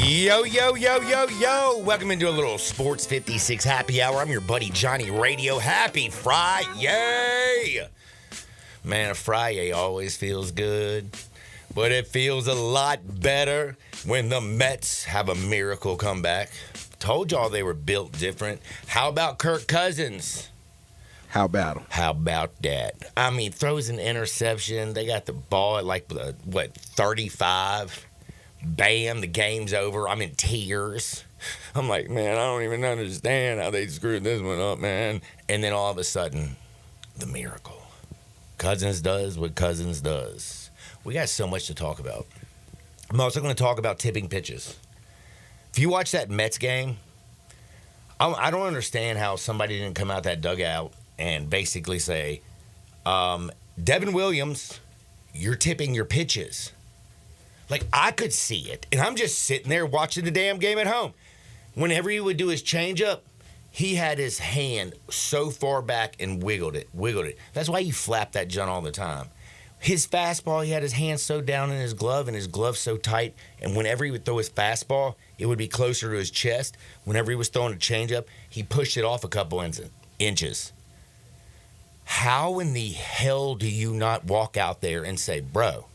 Yo, yo, yo, yo, yo. Welcome into a little Sports 56 happy hour. I'm your buddy Johnny Radio. Happy Friday. Man, a Friday always feels good, but it feels a lot better when the Mets have a miracle comeback. Told y'all they were built different. How about Kirk Cousins? How about him? How about that? I mean, throws an interception. They got the ball at 35. Bam, the game's over. I'm in tears. I'm like, man, I don't even understand how they screwed this one up, man. And then all of a sudden, the miracle. Cousins does what Cousins does. We got so much to talk about. I'm also going to talk about tipping pitches. If you watch that Mets game, I don't understand how somebody didn't come out that dugout and basically say, Devin Williams, you're tipping your pitches. Like, I could see it, and I'm just sitting there watching the damn game at home. Whenever he would do his changeup, he had his hand so far back and wiggled it. That's why you flap that John all the time. His fastball, he had his hand so down in his glove and his glove so tight, and whenever he would throw his fastball, it would be closer to his chest. Whenever he was throwing a changeup, he pushed it off a couple inches. How in the hell do you not walk out there and say, bro,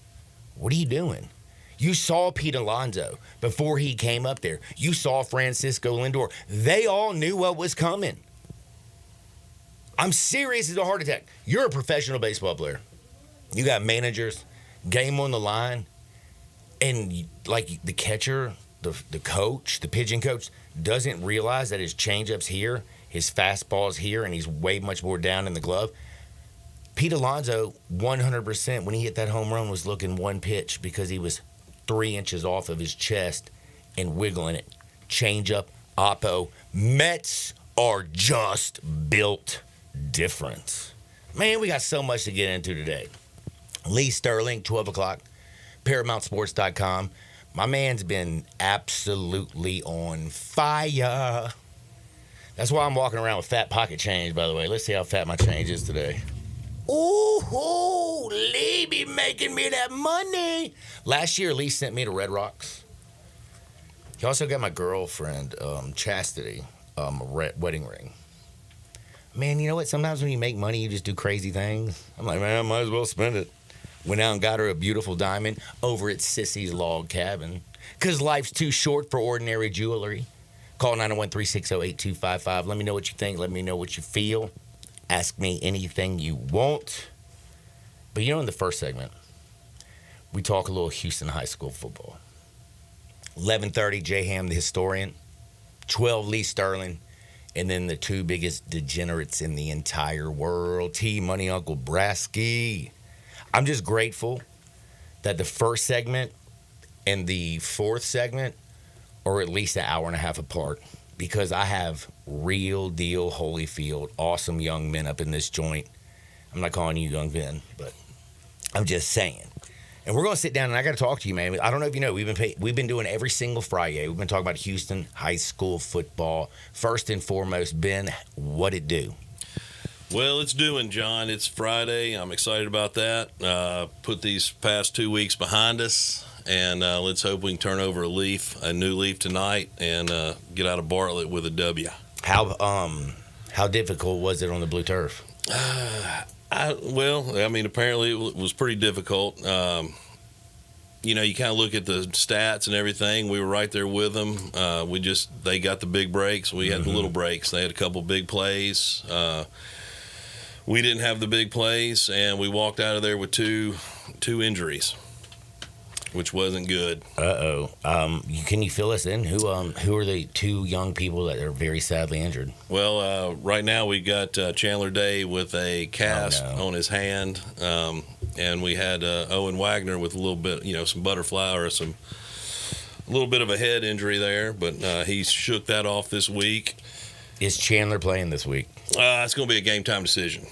what are you doing? You saw Pete Alonso before he came up there. You saw Francisco Lindor. They all knew what was coming. I'm serious as a heart attack. You're a professional baseball player. You got managers, game on the line, and like the catcher, the coach, the pitching coach doesn't realize that his changeup's here, his fastball's here, and he's way much more down in the glove. Pete Alonso, 100%, when he hit that home run, was looking one pitch because he was 3 inches off of his chest and wiggling it. Changeup, oppo. Mets are just built different. Man, we got so much to get into today. Lee Sterling, 12 o'clock, ParamountSports.com. My man's been absolutely on fire. That's why I'm walking around with fat pocket change, by the way. Let's see how fat my change is today. Ooh, Lee be making me that money. Last year, Lee sent me to Red Rocks. He also got my girlfriend, Chastity, a wedding ring. Man, you know what? Sometimes when you make money, you just do crazy things. I'm like, man, I might as well spend it. Went out and got her a beautiful diamond over at Sissy's Log Cabin. Because life's too short for ordinary jewelry. Call 901-360-8255. Let me know what you think. Let me know what you feel. Ask me anything you want. But you know, in the first segment, we talk a little Houston high school football. 11:30, J. Ham, the historian. 12, Lee Sterling. And then the two biggest degenerates in the entire world, T. Money Uncle Brasky. I'm just grateful that the first segment and the fourth segment are at least an hour and a half apart. Because I have real deal Holyfield, awesome young men up in this joint. I'm not calling you young Vin, but I'm just saying. And we're going to sit down, and I got to talk to you, man. I don't know if you know, we've been doing every single Friday. We've been talking about Houston high school football. First and foremost, Ben, what it do? Well, it's doing, John. It's Friday. I'm excited about that. Put these past 2 weeks behind us. And let's hope we can turn over a new leaf tonight, and get out of Bartlett with a W. How difficult was it on the blue turf? Apparently it was pretty difficult. You kind of look at the stats and everything. We were right there with them. They got the big breaks. We had the little breaks. They had a couple big plays. We didn't have the big plays, and we walked out of there with two injuries, which wasn't good. Can you fill us in? Who are the two young people that are very sadly injured? Well, right now we got Chandler Day with a cast on his hand, and we had Owen Wagner with a little bit, some butterfly or a little bit of a head injury there, but he shook that off this week. Is Chandler playing this week? It's going to be a game time decision.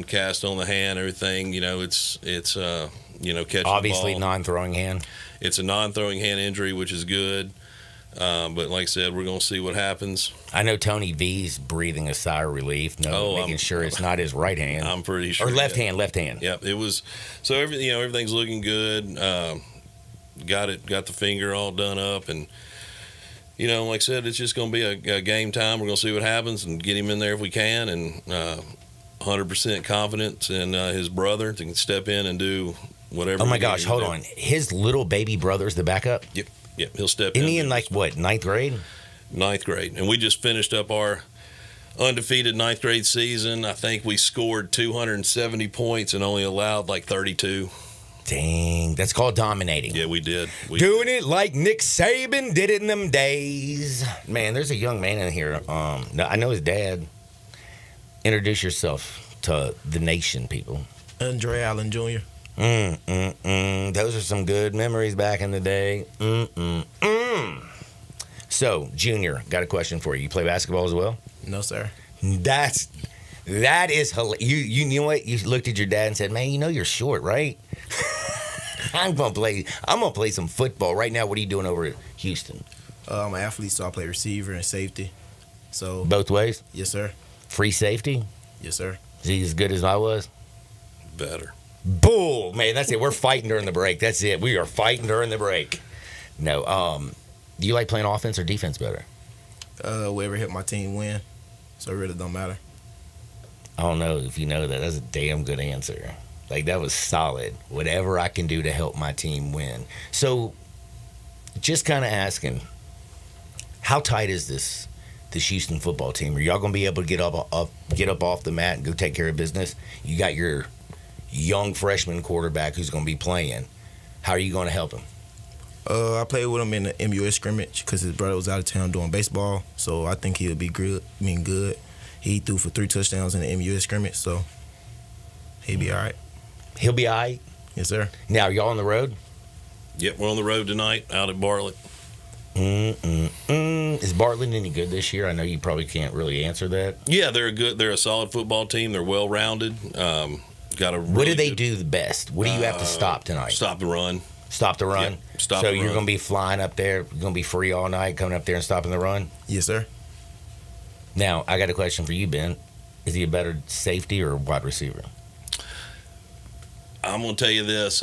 Cast on the hand, everything. It's catching obviously the ball. non-throwing hand. It's a non-throwing hand injury, which is good. But like I said, we're going to see what happens. I know Tony V's breathing a sigh of relief, making sure it's not his right hand. I'm pretty sure. Or left hand. Yep, it was. So everything's looking good. got the finger all done up, and like I said, it's just going to be a game time. We're going to see what happens and get him in there if we can, and 100% confidence in his brother to step in and do whatever. Oh my gosh, hold on. His little baby brother's the backup? Yep, he'll step in. Isn't he in like what, ninth grade? Ninth grade, and we just finished up our undefeated ninth grade season. I think we scored 270 points and only allowed like 32. Dang, that's called dominating. Yeah, we did. Doing it like Nick Saban did it in them days. Man, there's a young man in here. I know his dad. Introduce yourself to the nation, people. Andre Allen Jr. Those are some good memories back in the day. So, Junior, got a question for you. You play basketball as well? No, sir. That is hilarious. You know what? You looked at your dad and said, "Man, you're short, right?" I'm gonna play some football right now. What are you doing over at Houston? I'm an athlete, so I play receiver and safety. So Both ways? yes, sir. Free safety? Yes, sir. Is he as good as I was? Better. Bull, man. That's it. We're fighting during the break. That's it. We are fighting during the break. No. Do you like playing offense or defense better? Whoever helped my team win, so it really don't matter. I don't know if you know that. That's a damn good answer. Like, that was solid. Whatever I can do to help my team win. So, just kind of asking, how tight is this Houston football team? Are y'all going to be able to get up off the mat and go take care of business? You got your young freshman quarterback who's going to be playing. How are you going to help him? I played with him in the MUS scrimmage because his brother was out of town doing baseball, so I think he'll be good. He threw for 3 touchdowns in the MUS scrimmage, so he'll be all right. He'll be all right? Yes, sir. Now, are y'all on the road? Yep, we're on the road tonight out at Bartlett. Is Bartlett any good this year? I know you probably can't really answer that. Yeah, they're a solid football team. They're well-rounded. What do they do the best? What do you have to stop tonight? Stop the run. Stop the run? Yep, stop so the you're run. going to be flying up there, you're going to be free all night, coming up there and stopping the run? Yes, sir. Now, I got a question for you, Ben. Is he a better safety or wide receiver? I'm going to tell you this.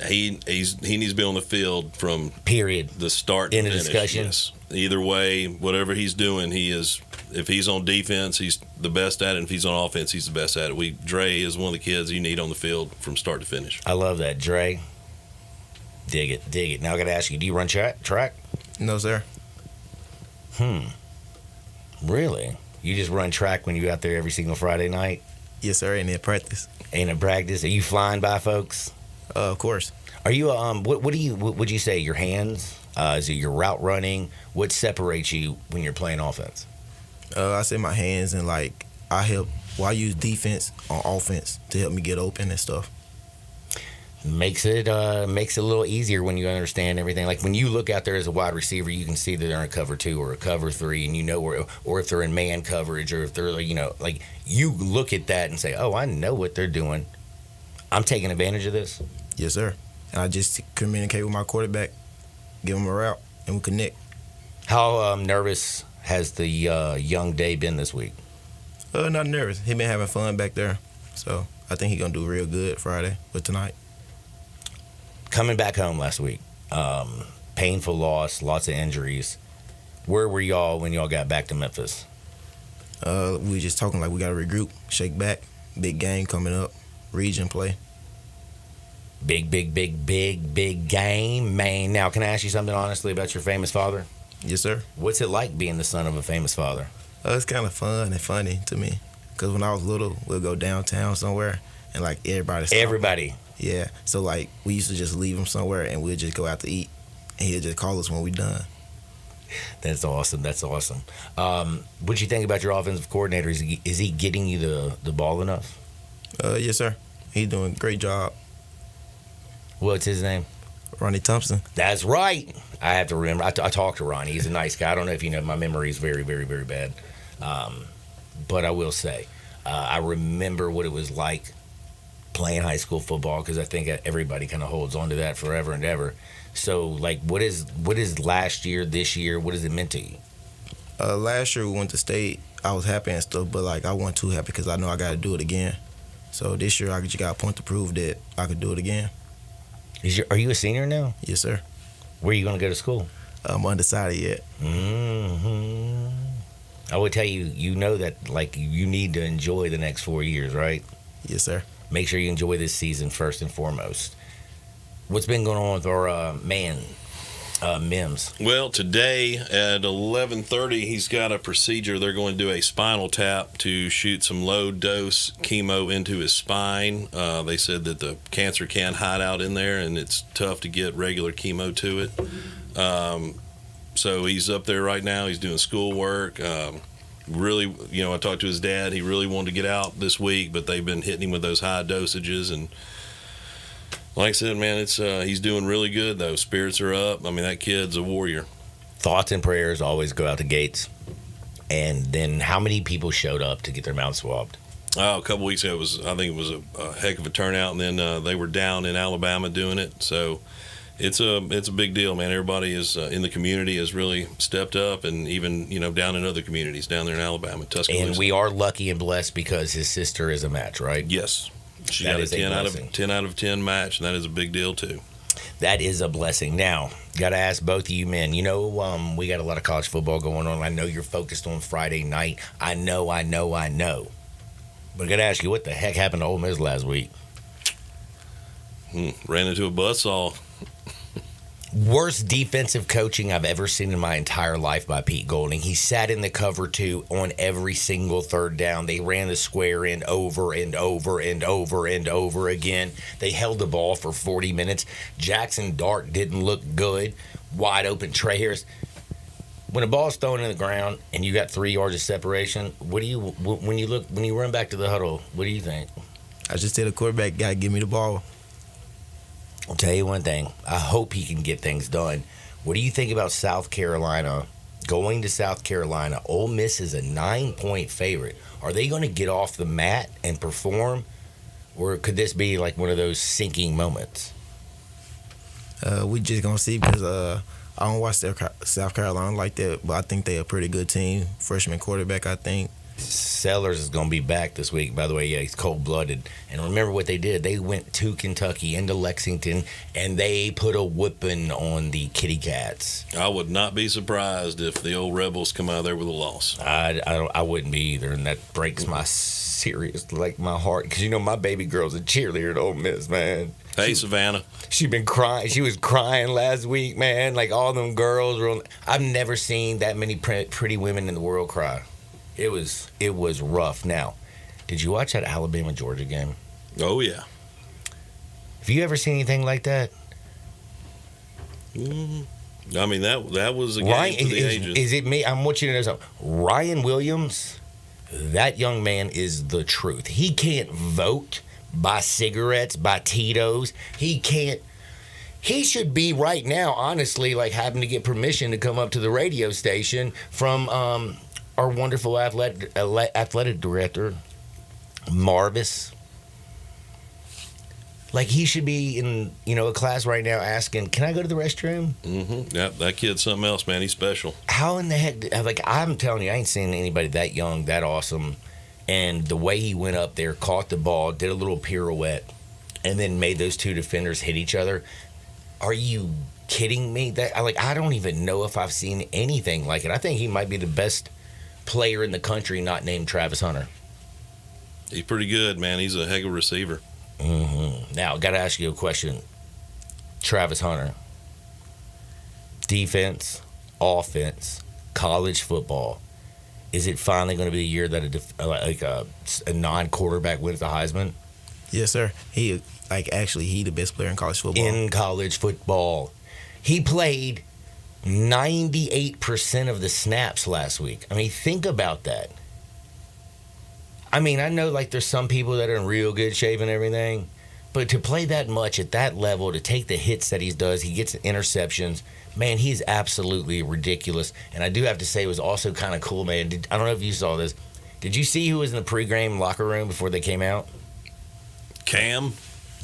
He needs to be on the field from Period. the start In to a finish. discussion? Yes. Either way, whatever he's doing, he is. If he's on defense, he's the best at it. And if he's on offense, he's the best at it. Dre is one of the kids you need on the field from start to finish. I love that. Dre, dig it. Now I got to ask you, do you run track? No, sir. Really? You just run track when you out there every single Friday night? Yes, sir. And in practice. Ain't a practice? Are you flying by folks? Of course. Are you what would you say, your hands? Is it your route running? What separates you when you're playing offense? I say my hands and I use defense on offense to help me get open and stuff. Makes it a little easier when you understand everything. Like when you look out there as a wide receiver, you can see that they're in a cover 2 or a cover 3, and you know where, or if they're in man coverage, or if they're like you look at that and say, "Oh, I know what they're doing. I'm taking advantage of this." Yes, sir. And I just communicate with my quarterback, give him a route, and we connect. How nervous has the young Day been this week? Not nervous. He been having fun back there, so I think he's gonna do real good Friday with tonight. Coming back home last week, painful loss, lots of injuries. Where were y'all when y'all got back to Memphis? We were just talking like we got to regroup, shake back. Big game coming up, region play. Big game, man. Now, can I ask you something honestly about your famous father? Yes, sir. What's it like being the son of a famous father? It's kind of fun and funny to me, because when I was little, we'll go downtown somewhere, and like everybody. Yeah, so like we used to just leave him somewhere and we'd just go out to eat, and he'd just call us when we done. That's awesome. What'd you think about your offensive coordinator? Is he getting you the ball enough? Yes, sir. He's doing a great job. What's his name? Ronnie Thompson. That's right. I have to remember. I talked to Ronnie. He's a nice guy. I don't know if you know, my memory is very, very, very bad. But I will say, I remember what it was like playing high school football, because I think everybody kind of holds on to that forever and ever. So, like, what is last year, this year, what has it meant to you? Last year we went to state. I was happy and stuff, but like I wasn't too happy because I know I got to do it again. So this year I just got a point to prove that I could do it again. Are you a senior now? Yes, sir. Where are you going to go to school? I'm undecided yet. Mm-hmm. I would tell you, you know that like you need to enjoy the next 4 years, right? Yes, sir. Make sure you enjoy this season first and foremost. What's been going on with our Mims? Well, today at 11:30, he's got a procedure. They're going to do a spinal tap to shoot some low-dose chemo into his spine. They said that the cancer can hide out in there, and it's tough to get regular chemo to it. So he's up there right now. He's doing schoolwork. Really, I talked to his dad. He really wanted to get out this week, but they've been hitting him with those high dosages. And like I said, man, it's he's doing really good, though. Spirits are up. I mean, that kid's a warrior. Thoughts and prayers always go out the gates. And then how many people showed up to get their mouths swabbed? Oh, a couple weeks ago, I think it was a heck of a turnout. And then they were down in Alabama doing it. So it's a big deal, man. Everybody is in the community has really stepped up, and even down in other communities down there in Alabama, Tuscaloosa. And we are lucky and blessed because his sister is a match, right? Yes, she That got a is a 10 out of 10 match, and that is a big deal too. That is a blessing. Now, got to ask both of you men. We got a lot of college football going on. I know you're focused on Friday night. I know. But I got to ask you, what the heck happened to Ole Miss last week? Ran into a buzzsaw. Worst defensive coaching I've ever seen in my entire life by Pete Golding. He sat in the cover two on every single third down. They ran the square in over and over and over and over again. They held the ball for 40 minutes. Jackson Dart didn't look good. Wide open Trey Harris. When a ball's thrown in the ground and you got 3 yards of separation, when you run back to the huddle, what do you think? I just tell the quarterback, got to give me the ball. I'll tell you one thing. I hope he can get things done. What do you think about South Carolina going to South Carolina? Ole Miss is a 9-point favorite. Are they going to get off the mat and perform, or could this be like one of those sinking moments? We just going to see because I don't watch South Carolina like that, but I think they're a pretty good team. Freshman quarterback, I think. Sellers is going to be back this week. By the way, yeah, he's cold-blooded. And remember what they did. They went to Kentucky, into Lexington, and they put a whooping on the Kitty Cats. I would not be surprised if the old Rebels come out of there with a loss. I wouldn't be either, and that breaks my my heart. Because, my baby girl's a cheerleader at Ole Miss, man. Hey, Savannah. She been crying. She was crying last week, man. Like, all them girls were I've never seen that many pretty women in the world cry. It was rough. Now, did you watch that Alabama-Georgia game? Oh, yeah. Have you ever seen anything like that? I mean, that was a game for the ages. Is it me? I want you to know something. Ryan Williams, that young man is the truth. He can't vote, buy cigarettes, buy Tito's. He can't. He should be right now, honestly, like having to get permission to come up to the radio station from our wonderful athletic director, Marvis. Like, he should be in, a class right now asking, can I go to the restroom? Mm-hmm. Yeah, that kid's something else, man. He's special. How in the heck, I'm telling you, I ain't seen anybody that young, that awesome. And the way he went up there, caught the ball, did a little pirouette, and then made those two defenders hit each other. Are you kidding me? I don't even know if I've seen anything like it. I think he might be the best player in the country not named Travis Hunter. He's pretty good, man. He's a heck of a receiver. Mm-hmm. Now, got to ask you a question. Travis Hunter. Defense, offense, college football. Is it finally going to be the year that a non-quarterback wins the Heisman? Yes, sir. He the best player in college football. In college football. He played 98% of the snaps last week. I mean, think about that. I mean, I know there's some people that are in real good shape and everything, but to play that much at that level, to take the hits that he does, he gets interceptions, man, he's absolutely ridiculous. And I do have to say, it was also kind of cool, man. I don't know if you saw this. Did you see who was in the pregame locker room before they came out? Cam?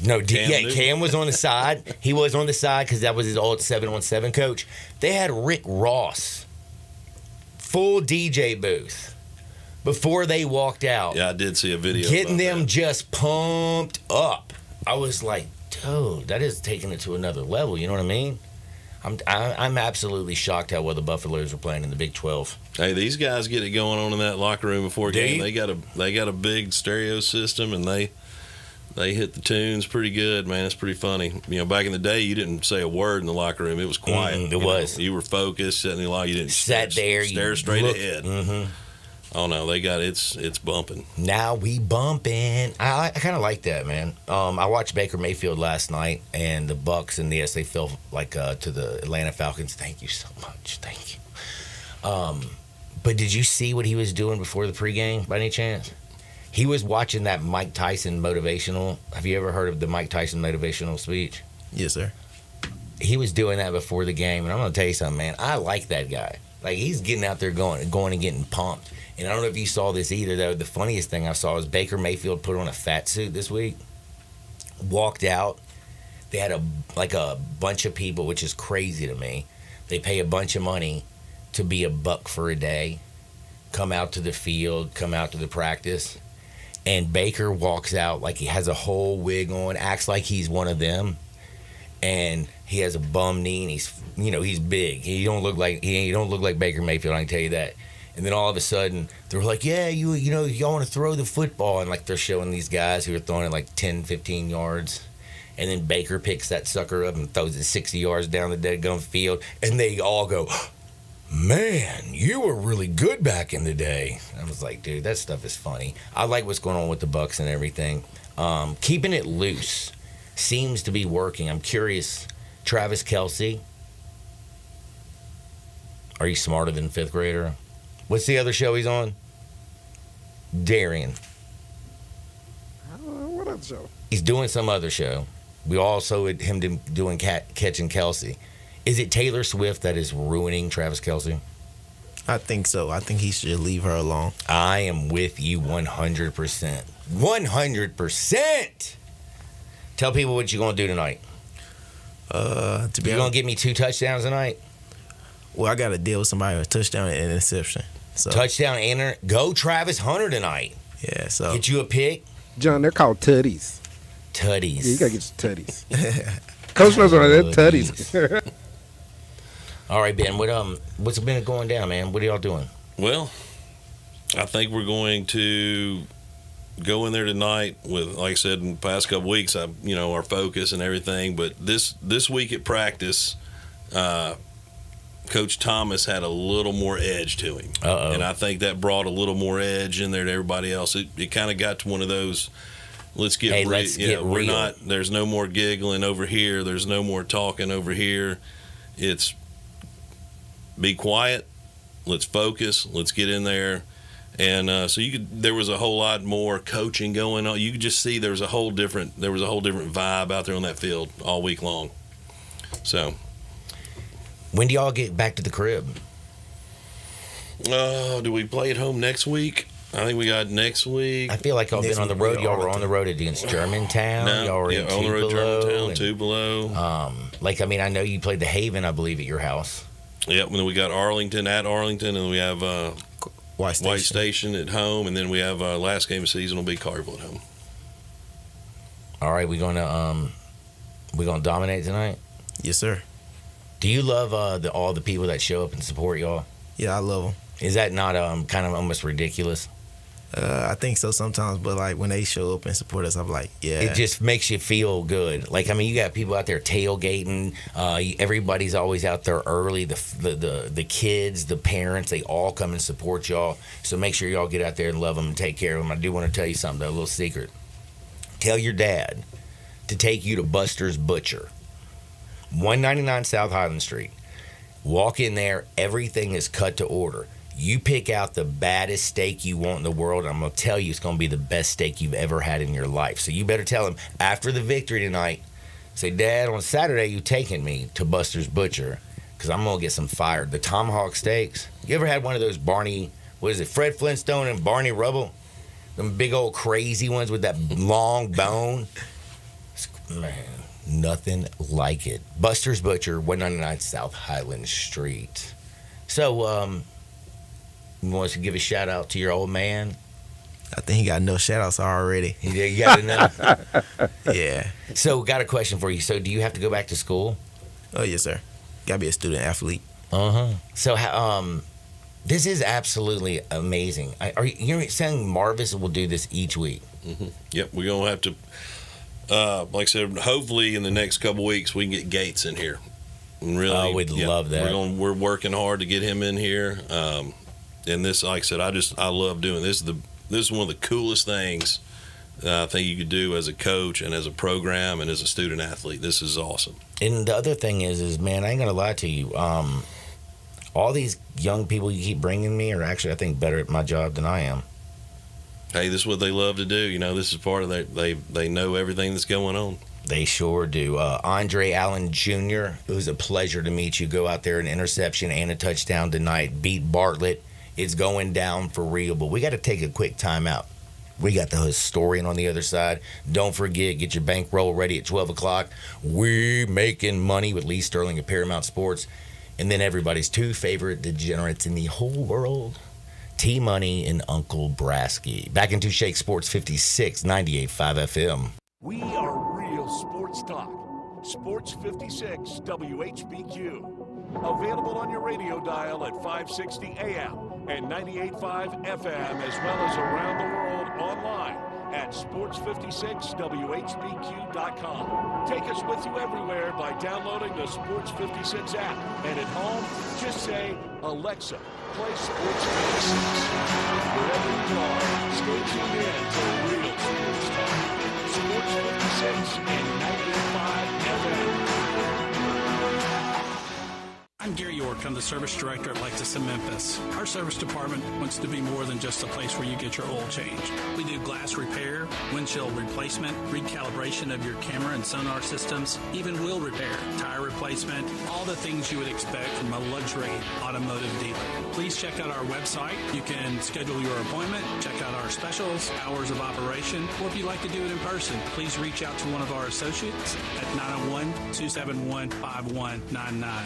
No, Cam was on the side. He was on the side because that was his old 7-on-7 coach. They had Rick Ross, full DJ booth, before they walked out. Yeah, I did see a video. Getting about them that. just pumped up. I was like, dude, that is taking it to another level. You know what I mean? I'm absolutely shocked how well the Buffaloes are playing in the Big 12. Hey, these guys get it going on in that locker room before a game. They got a big stereo system, and they hit the tunes pretty good, man. It's pretty funny. You know, back in the day, you didn't say a word in the locker room. It was quiet. It was. You were focused, sitting in the locker. You didn't stare straight ahead. Mm-hmm. Oh no, they got it's bumping. Now we bumping. I kind of like that, man. I watched Baker Mayfield last night, and the Bucks, and yes, they fell like to the Atlanta Falcons. Thank you so much. Thank you. But did you see what he was doing before the pregame by any chance? He was watching that Mike Tyson motivational. Have you ever heard of the Mike Tyson motivational speech? Yes, sir. He was doing that before the game, and I'm gonna tell you something, man. I like that guy. Like, he's getting out there going and getting pumped. And I don't know if you saw this either, though. The funniest thing I saw is Baker Mayfield put on a fat suit this week, walked out. They had a bunch of people, which is crazy to me. They pay a bunch of money to be $1 for a day, come out to the field, come out to the practice. And Baker walks out like he has a whole wig on, acts like he's one of them. And he has a bum knee, and he's big. He don't look like Baker Mayfield, I can tell you that. And then all of a sudden, they're like, yeah, y'all want to throw the football. And, like, they're showing these guys who are throwing it, like, 10, 15 yards. And then Baker picks that sucker up and throws it 60 yards down the dead-gum field. And they all go, man, you were really good back in the day. I was like, dude, that stuff is funny. I like what's going on with the Bucks and everything. Keeping it loose seems to be working. I'm curious, Travis Kelce, are you smarter than a fifth grader? What's the other show he's on? Darian. I don't know what other show. He's doing some other show. We all saw him doing Catching Kelce. Is it Taylor Swift that is ruining Travis Kelce? I think so. I think he should leave her alone. I am with you 100%. 100%! Tell people what you're going to do tonight. You're going to give me 2 touchdowns tonight? Well, I got to deal with somebody with a touchdown and an interception. So. Touchdown and go Travis Hunter tonight. Yeah, so. Get you a pick. John, they're called tutties. Tutties. Yeah, you got to get your tutties. Coach knows what they're tutties. All right, Ben, what's been going down, man? What are y'all doing? Well, I think we're going to go in there tonight with, like I said, in the past couple weeks, our focus and everything. But this week at practice, Coach Thomas had a little more edge to him. Uh-oh. And I think that brought a little more edge in there to everybody else. It kind of got to one of those, let's get real. There's no more giggling over here. There's no more talking over here. It's be quiet. Let's focus. Let's get in there. And there was a whole lot more coaching going on. You could just see there was a whole different vibe out there on that field all week long. So. When do y'all get back to the crib? Do we play at home next week? I think we got next week. I feel like y'all been on the road. Y'all were on the road against Germantown. No, y'all were on the road Germantown, Tupelo. I know you played the Haven, I believe, at your house. Yep, and then we got Arlington, and we have White Station at home, and then we have last game of the season will be Carville at home. All right, we gonna dominate tonight? Yes, sir. Do you love all the people that show up and support y'all? Yeah, I love them. Is that not kind of almost ridiculous? I think so sometimes, but like when they show up and support us, I'm like, yeah. It just makes you feel good. Like, I mean, you got people out there tailgating. Everybody's always out there early. The kids, the parents, they all come and support y'all. So make sure y'all get out there and love them and take care of them. I do want to tell you something, though, a little secret. Tell your dad to take you to Buster's Butcher, 199 South Highland Street. Walk in there. Everything is cut to order. You pick out the baddest steak you want in the world. I'm going to tell you it's going to be the best steak you've ever had in your life. So you better tell him after the victory tonight, say, Dad, on Saturday you taking me to Buster's Butcher because I'm going to get some fire. The tomahawk steaks. You ever had one of those Fred Flintstone and Barney Rubble? Them big old crazy ones with that long bone. Man, nothing like it. Buster's Butcher, 199 South Highland Street. So, you want us to give a shout out to your old man? I think he got no shout-outs already. You got to know. Yeah. So, got a question for you. So, do you have to go back to school? Oh, yes, sir. Got to be a student athlete. So, this is absolutely amazing. You're saying Marvis will do this each week? Mm-hmm. Yep, we're going to have to, like I said, hopefully in the next couple weeks we can get Gates in here. And really, we'd love that. We're working hard to get him in here. And this, like I said, I love doing this. This is one of the coolest things I think you could do as a coach and as a program and as a student athlete. This is awesome. And the other thing is man, I ain't gonna lie to you. All these young people you keep bringing me are actually, I think, better at my job than I am. Hey, this is what they love to do. You know, this is part of they know everything that's going on. They sure do. Andre Allen Jr., it was a pleasure to meet you. Go out there, an interception and a touchdown tonight. Beat Bartlett. It's going down for real. But we got to take a quick timeout. We got the historian on the other side. Don't forget, get your bankroll ready at 12 o'clock. We're making money with Lee Sterling at Paramount Sports. And then everybody's two favorite degenerates in the whole world, T-Money and Uncle Brasky. Back into Shake Sports 56, 98.5 FM. We are real sports talk. Sports 56 WHBQ. Available on your radio dial at 560 AM and 98.5 FM, as well as around the world online at sports56whbq.com. Take us with you everywhere by downloading the Sports 56 app. And at home, just say, Alexa, play Sports 56. Wherever you are, stay tuned in to real sports talk. Sports 56 and 98.5 FM. I'm Gary York. I'm the service director at Lexus in Memphis. Our service department wants to be more than just a place where you get your oil changed. We do glass repair, windshield replacement, recalibration of your camera and sonar systems, even wheel repair, tire replacement, all the things you would expect from a luxury automotive dealer. Please check out our website. You can schedule your appointment, check out our specials, hours of operation, or if you'd like to do it in person, please reach out to one of our associates at 901-271-5199.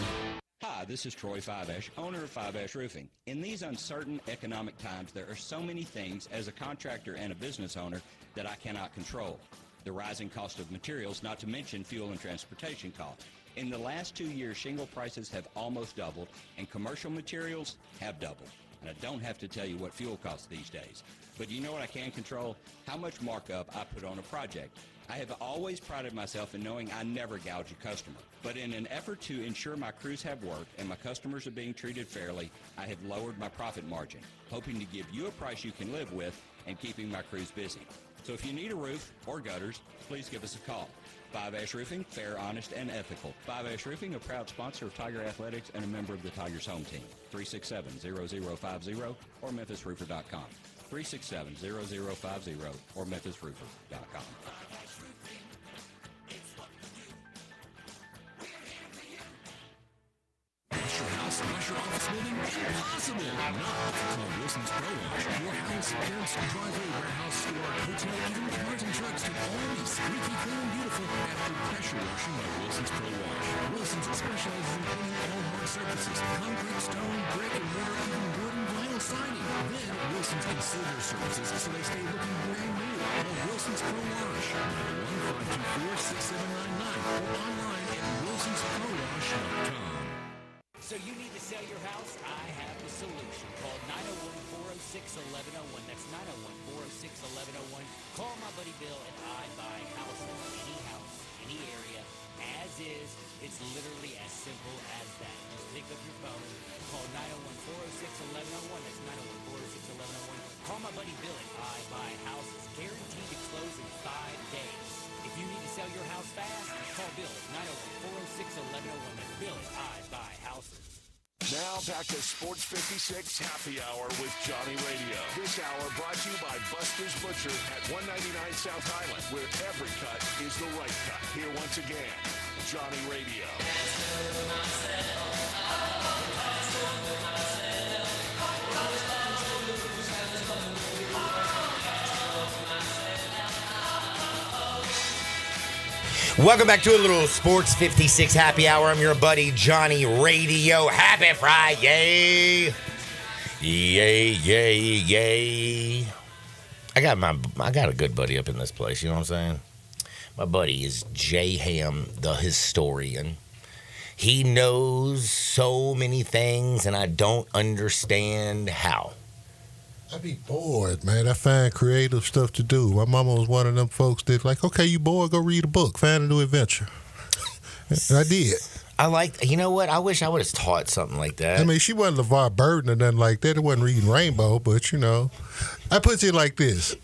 Hi, this is Troy Fiveash, owner of Fiveash Roofing. In these uncertain economic times, there are so many things as a contractor and a business owner that I cannot control. The rising cost of materials, not to mention fuel and transportation costs. In the last 2 years, shingle prices have almost doubled, and commercial materials have doubled. And I don't have to tell you what fuel costs these days. But you know what I can control? How much markup I put on a project. I have always prided myself in knowing I never gouge a customer. But in an effort to ensure my crews have work and my customers are being treated fairly, I have lowered my profit margin, hoping to give you a price you can live with and keeping my crews busy. So if you need a roof or gutters, please give us a call. Fiveash Roofing, fair, honest, and ethical. Fiveash Roofing, a proud sponsor of Tiger Athletics and a member of the Tigers home team. 367-0050 or memphisroofer.com. 367-0050 or memphisroofer.com. Your house slash your office building? Impossible! Not call Wilson's Pro Wash. Your house, fence, driveway, warehouse, store, hotel, even cars and trucks can all be squeaky clean and beautiful after pressure washing by Wilson's Pro Wash. Wilson's specializes in cleaning all hard surfaces, concrete, stone, brick, and mortar, even wood and vinyl siding. Then Wilson's can seal their surfaces so they stay looking brand new. Call Wilson's Pro Wash, 901-524-6799 or online at wilsonsprowash.com. So you need to sell your house? I have the solution. Call 901-406-1101. That's 901-406-1101. Call my buddy Bill and I buy houses. Any house, any area, as is. It's literally as simple as that. Just pick up your phone. Call 901-406-1101. That's 901-406-1101. Call my buddy Bill and I buy houses. Guaranteed to close in 5 days. If you need to sell your house fast, call Bill at 901-406-1101. That's Bill and I buy houses. Now back to Sports 56 Happy Hour with Johnny Radio. This hour brought to you by Buster's Butcher at 199 South Highland, where every cut is the right cut. Here once again, Johnny Radio. Welcome back to a little Sports 56 Happy Hour. I'm your buddy Johnny Radio. Happy Friday! Yay, yay, yay. I got a good buddy up in this place. You know what I'm saying? My buddy is J Ham, the historian. He knows so many things, and I don't understand how. I be bored, man. I find creative stuff to do. My mama was one of them folks that like, okay, you bored, go read a book, find a new adventure. And I did. I like, you know what? I wish I would have taught something like that. I mean, she wasn't LeVar Burton or nothing like that. It wasn't reading Rainbow, but you know, I put it like this.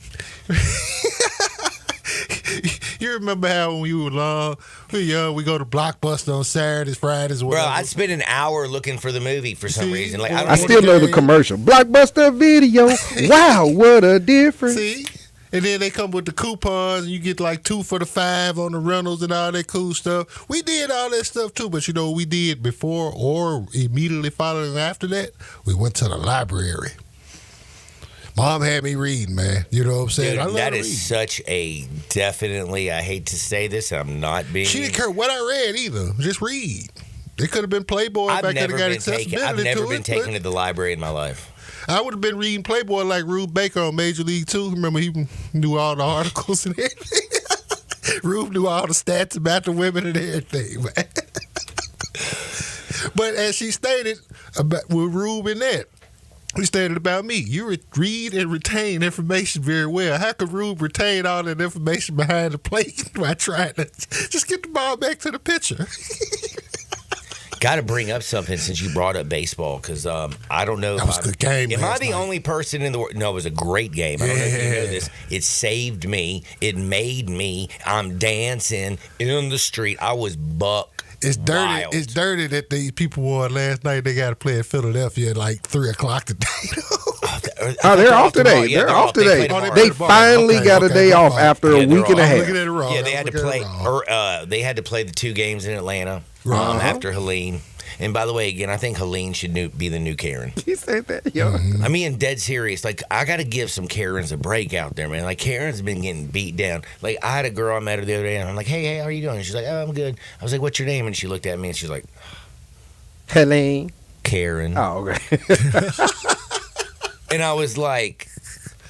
You remember how when we were young, we go to Blockbuster on Saturdays, Fridays, whatever. Bro, I'd spend an hour looking for the movie for some reason. Like I still know the commercial. Blockbuster Video. Wow, what a difference. See? And then they come with the coupons, and you get like 2 for the $5 on the rentals and all that cool stuff. We did all that stuff too, but you know what we did before or immediately following after that? We went to the library. Mom had me reading, man. You know what I'm saying? Dude, I love that to is read. such a definitely, I hate to say this, I'm not being... She didn't care what I read either. Just read. It could have been Playboy if I could have got accessibility to it. I've never been taken to the library in my life. I would have been reading Playboy like Rube Baker on Major League 2. Remember, he knew all the articles and everything. Rube knew all the stats about the women and everything, man. But as she stated about with Rube and that, he stated about me. You read and retain information very well. How could Rube retain all that information behind the plate by trying to just get the ball back to the pitcher? Got to bring up something since you brought up baseball, because I don't know. That was a good game. Am I the only person in the world? No, it was a great game. I don't know if you know this. It saved me. It made me. I'm dancing in the street. I was buck. It's dirty. Wild. It's dirty that these people won last night. They got to play in Philadelphia at like 3:00 today. They're off today. Yeah, they're off today. They They got a day off after a week and a half. Looking at it wrong. Yeah, they had to play. They had to play the 2 games in Atlanta after Helene. And by the way, again, I think Helene should be the new Karen. You said that, yo. I mean, dead serious. Like, I got to give some Karens a break out there, man. Like, Karen's been getting beat down. Like, I had a girl I met her the other day, and I'm like, hey, how are you doing? And she's like, oh, I'm good. I was like, what's your name? And she looked at me, and she's like, Helene. Karen. Oh, okay. And I was like,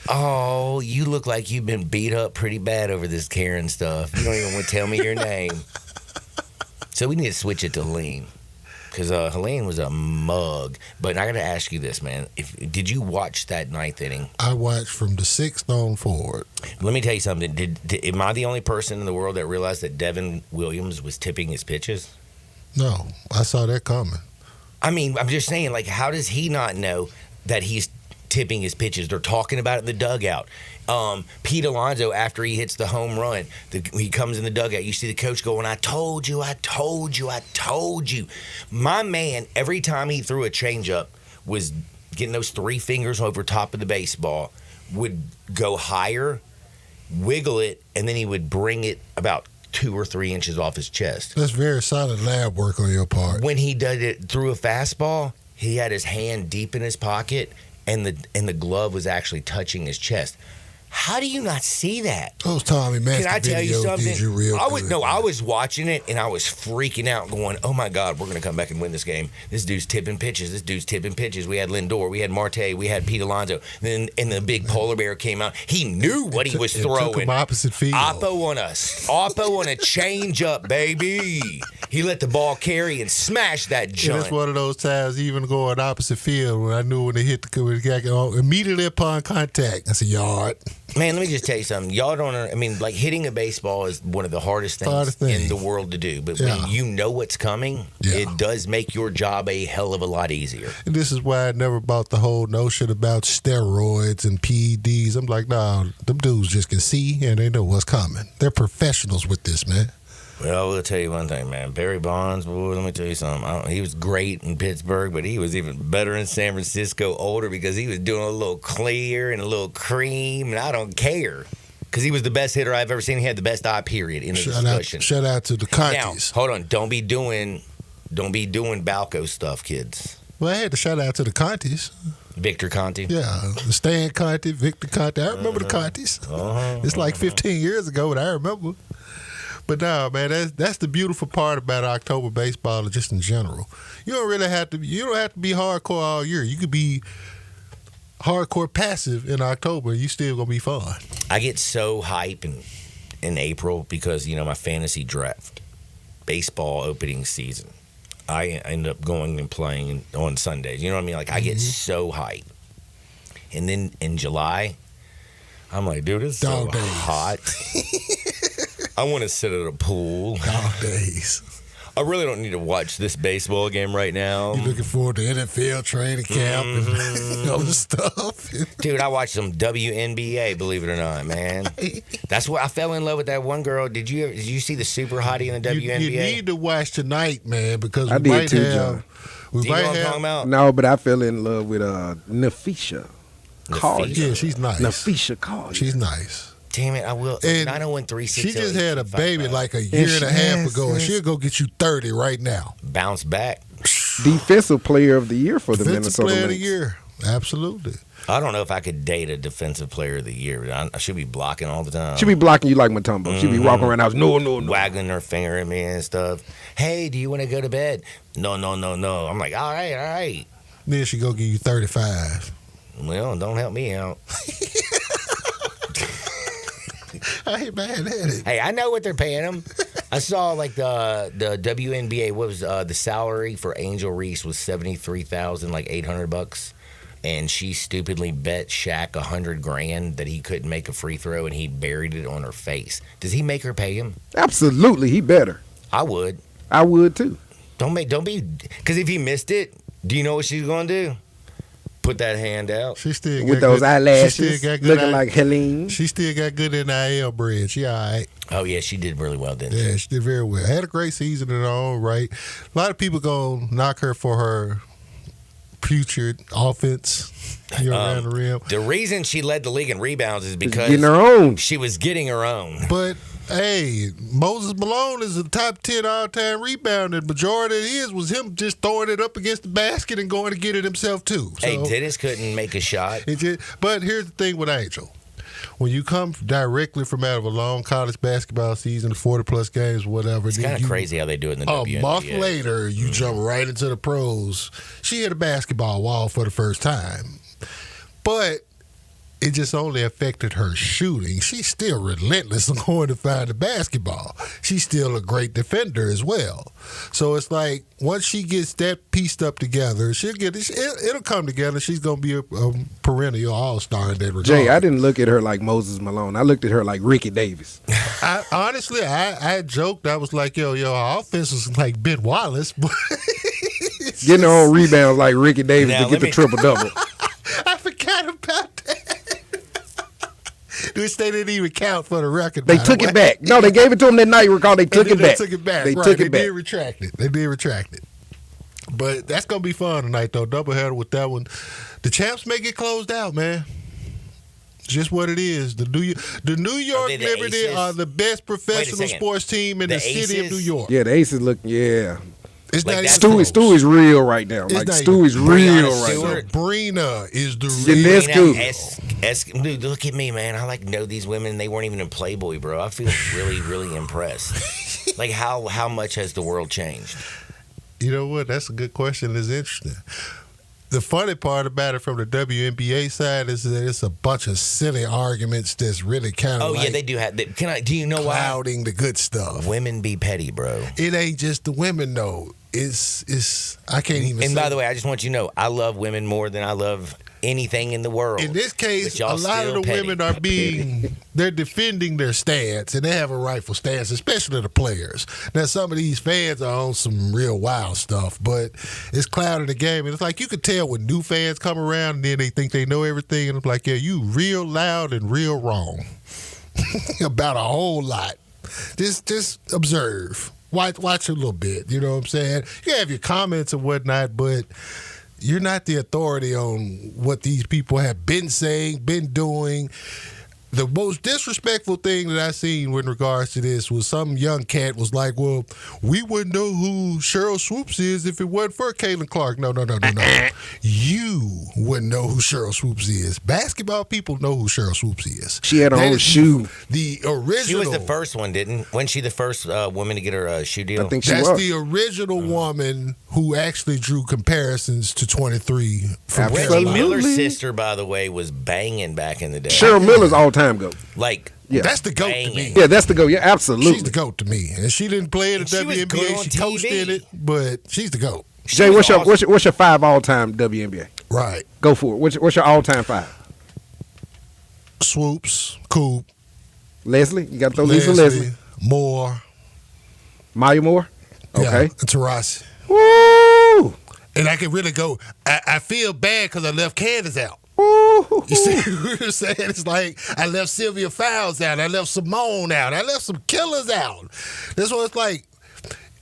oh, you look like you've been beat up pretty bad over this Karen stuff. You don't even want to tell me your name. So we need to switch it to Helene. Because Helene was a mug. But I got to ask you this, man. Did you watch that 9th inning? I watched from the 6th on forward. Let me tell you something. Am I the only person in the world that realized that Devin Williams was tipping his pitches? No, I saw that coming. I mean, I'm just saying, like, how does he not know that he's tipping his pitches? They're talking about it in the dugout. Pete Alonso, after he hits the home run, he comes in the dugout. You see the coach going, I told you. My man, every time he threw a changeup, was getting those 3 fingers over top of the baseball, would go higher, wiggle it, and then he would bring it about 2 or 3 inches off his chest. That's very solid lab work on your part. When he did it through a fastball, he had his hand deep in his pocket, and the glove was actually touching his chest. How do you not see that? Those Tommy Master Can I tell you videos something? did you real good. I was watching it and I was freaking out, going, "Oh my God, we're gonna come back and win this game. This dude's tipping pitches. We had Lindor, we had Marte, we had Pete Alonso. Then and the big polar bear came out. He knew what he was throwing. Took him opposite field. Oppo on a change up, baby. He let the ball carry and smash that Yeah, joint. that's one of those times, even going opposite field, when I knew when they hit the guy immediately upon contact. I said, yard. Man, let me just tell you something. Y'all don't. I mean, like hitting a baseball is one of the hardest things in the world to do. But when you know what's coming, it does make your job a hell of a lot easier. And this is why I never bought the whole notion about steroids and PEDs. I'm like, nah, them dudes just can see and they know what's coming. They're professionals with this, man. Well, we'll tell you one thing, man. Barry Bonds, boy, let me tell you something. He was great in Pittsburgh, but he was even better in San Francisco, older, because he was doing a little clear and a little cream, and I don't care. Because he was the best hitter I've ever seen. He had the best eye, period, in the discussion. Shout out to the Contis. Now, hold on. Don't be doing Balco stuff, kids. Well, I had to shout out to the Contis. Victor Conti? Yeah, Stan Conti, Victor Conti. I remember the Contis. It's like 15 years ago, but I remember. But no, man, that's the beautiful part about October baseball, just in general. You don't have to be hardcore all year. You could be hardcore passive in October, you still gonna be fun. I get so hype in April because, my fantasy draft, baseball opening season, I end up going and playing on Sundays. You know what I mean? Like, I get so hype. And then in July, I'm like, dude, it's so hot. I want to sit at a pool. Dog days. I really don't need to watch this baseball game right now. You looking forward to NFL training camp and all this stuff. Dude, I watched some WNBA, believe it or not, man. That's what I fell in love with that one girl. Did you see the super hottie in the WNBA? You need to watch tonight, man, because I we did might too, have. John. We Do you might know what I'm have. talking about? No, but I fell in love with Nafisha. Collier. Yeah, she's nice. Nafisha Collier. She's nice. Damn it, I will. And 901-3608. She just had a baby like a year and a half ago, and she'll go get you 30 right now. Bounce back. Defensive Player of the Year for the Defensive Minnesota Player of the Lynx. Year. Absolutely. I don't know if I could date a defensive player of the year. I should be blocking all the time. She be blocking you like Matumbo. She be walking around the house. No. Wagging her finger at me and stuff. Hey, do you want to go to bed? No. I'm like, all right. Then she go give you 35. Well, don't help me out. I ain't mad at it. Hey, I know what they're paying them. I saw like the WNBA. What was the salary for Angel Reese was $73,000, like $800, and she stupidly bet Shaq $100,000 that he couldn't make a free throw, and he buried it on her face. Does he make her pay him? Absolutely, he better. I would. I would too. Don't be, because if he missed it, do you know what she's gonna do? Put that hand out. She still With got those good, eyelashes, she still got good looking like Helene. She still got good NIL bread. She all right. Oh yeah, she did really well, didn't she? Yeah, she did very well. Had a great season in her own right. A lot of people gonna knock her for her putrid offense around the rim. The reason she led the league in rebounds is because Getting her own. she was getting her own. But hey, Moses Malone is a top 10 all-time rebounder. Majority of his was him just throwing it up against the basket and going to get it himself too. So, Hey, Dennis couldn't make a shot. but here's the thing with Angel. When you come directly from out of a long college basketball season, 40-plus games, whatever. It's kind of crazy how they do it in the WNBA. A month later, you jump right into the pros. She hit a basketball wall for the first time. But it just only affected her shooting. She's still relentless on going to find the basketball. She's still a great defender as well. So it's like once she gets that pieced up together, it'll come together. She's gonna be a perennial all-star in that regard. Jay, I didn't look at her like Moses Malone. I looked at her like Ricky Davis. Honestly, I joked. I was like, yo, our offense was like Ben Wallace, but Getting her own rebounds like Ricky Davis to get the triple-double. I forgot about that. Which they didn't even count for the record. They took it back. No, they gave it to them that night. Recall they took it back. They took it back. They right. took They it back. did retract it. They did retract it. But that's gonna be fun tonight, though. Doubleheader with that one. The champs may get closed out, man. It's just what it is. The New York they the Liberty Aces? are the best professional second. sports team in the city of Aces? New York. Yeah, the Aces look, yeah. It's Like not that's even Stewie- close. Stewie's real right now. It's Like, not Stewie's even- real Brianna right Stewart. now. Sabrina is the Yeah, real. that's good. Dude, look at me, man. I like know these women. They weren't even in Playboy, bro. I feel really, really impressed. Like how much has the world changed? You know what? That's a good question. It's interesting. The funny part about it from the WNBA side is that it's a bunch of silly arguments that's really kind of Oh yeah, they do have. Do you know why? clouding the good stuff. Women be petty, bro. It ain't just the women though. It's I can't even. And say. by the way, I just want you to know, I love women more than I love anything in the world. In this case, But y'all a lot of still the petty. women are they're defending their stance, and they have a rightful stance, especially the players. Now, some of these fans are on some real wild stuff, but it's clouding the game. And it's like you could tell when new fans come around and then they think they know everything, and it's like, yeah, you real loud and real wrong about a whole lot. Just observe. Watch a little bit, you know what I'm saying? You have your comments and whatnot, but you're not the authority on what these people have been saying, been doing. The most disrespectful thing that I seen in regards to this was some young cat was like, well, we wouldn't know who Cheryl Swoops is if it wasn't for Caitlin Clark. No. You wouldn't know who Cheryl Swoops is. Basketball people know who Cheryl Swoops is. She had her That own is shoe. The original. She was the first one, wasn't she the first woman to get her shoe deal? I think she That's was. the original woman who actually drew comparisons to 23 from Reggie Absolutely. Miller's sister, by the way, was banging back in the day. Cheryl Miller's all-time GOAT. Like, Yeah. That's the GOAT to me. Yeah, that's the GOAT. Yeah, absolutely. She's the GOAT to me. And she didn't play in the And she was good WNBA. on She coached TV. in it, but she's the GOAT. Jay, was awesome. what's your 5 all-time WNBA? Right. Go for it. What's your all-time 5? Swoops, Coop, Leslie, you got to throw Lisa Leslie. Moore. Maya Moore. Okay. Yeah, and Taurasi. Woo! And I can really go. I feel bad because I left Candace out. Woo! You see what I'm saying? It's like I left Sylvia Fowles out. I left Simone out. I left some killers out. That's what it's like.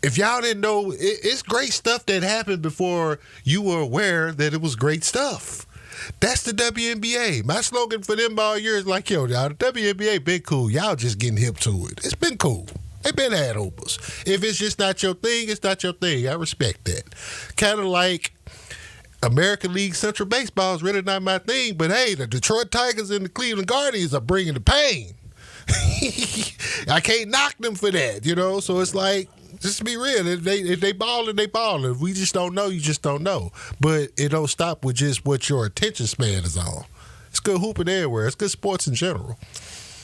If y'all didn't know, it's great stuff that happened before you were aware that it was great stuff. That's the WNBA. My slogan for them all year is like, yo, y'all, the WNBA been cool. Y'all just getting hip to it. It's been cool. They been had hoopers. If it's just not your thing, it's not your thing. I respect that. Kind of like American League Central Baseball is really not my thing, but hey, the Detroit Tigers and the Cleveland Guardians are bringing the pain. I can't knock them for that, you know? So it's like, just be real. If they ballin', they ballin'. If we just don't know, you just don't know. But it don't stop with just what your attention span is on. It's good hooping everywhere. It's good sports in general.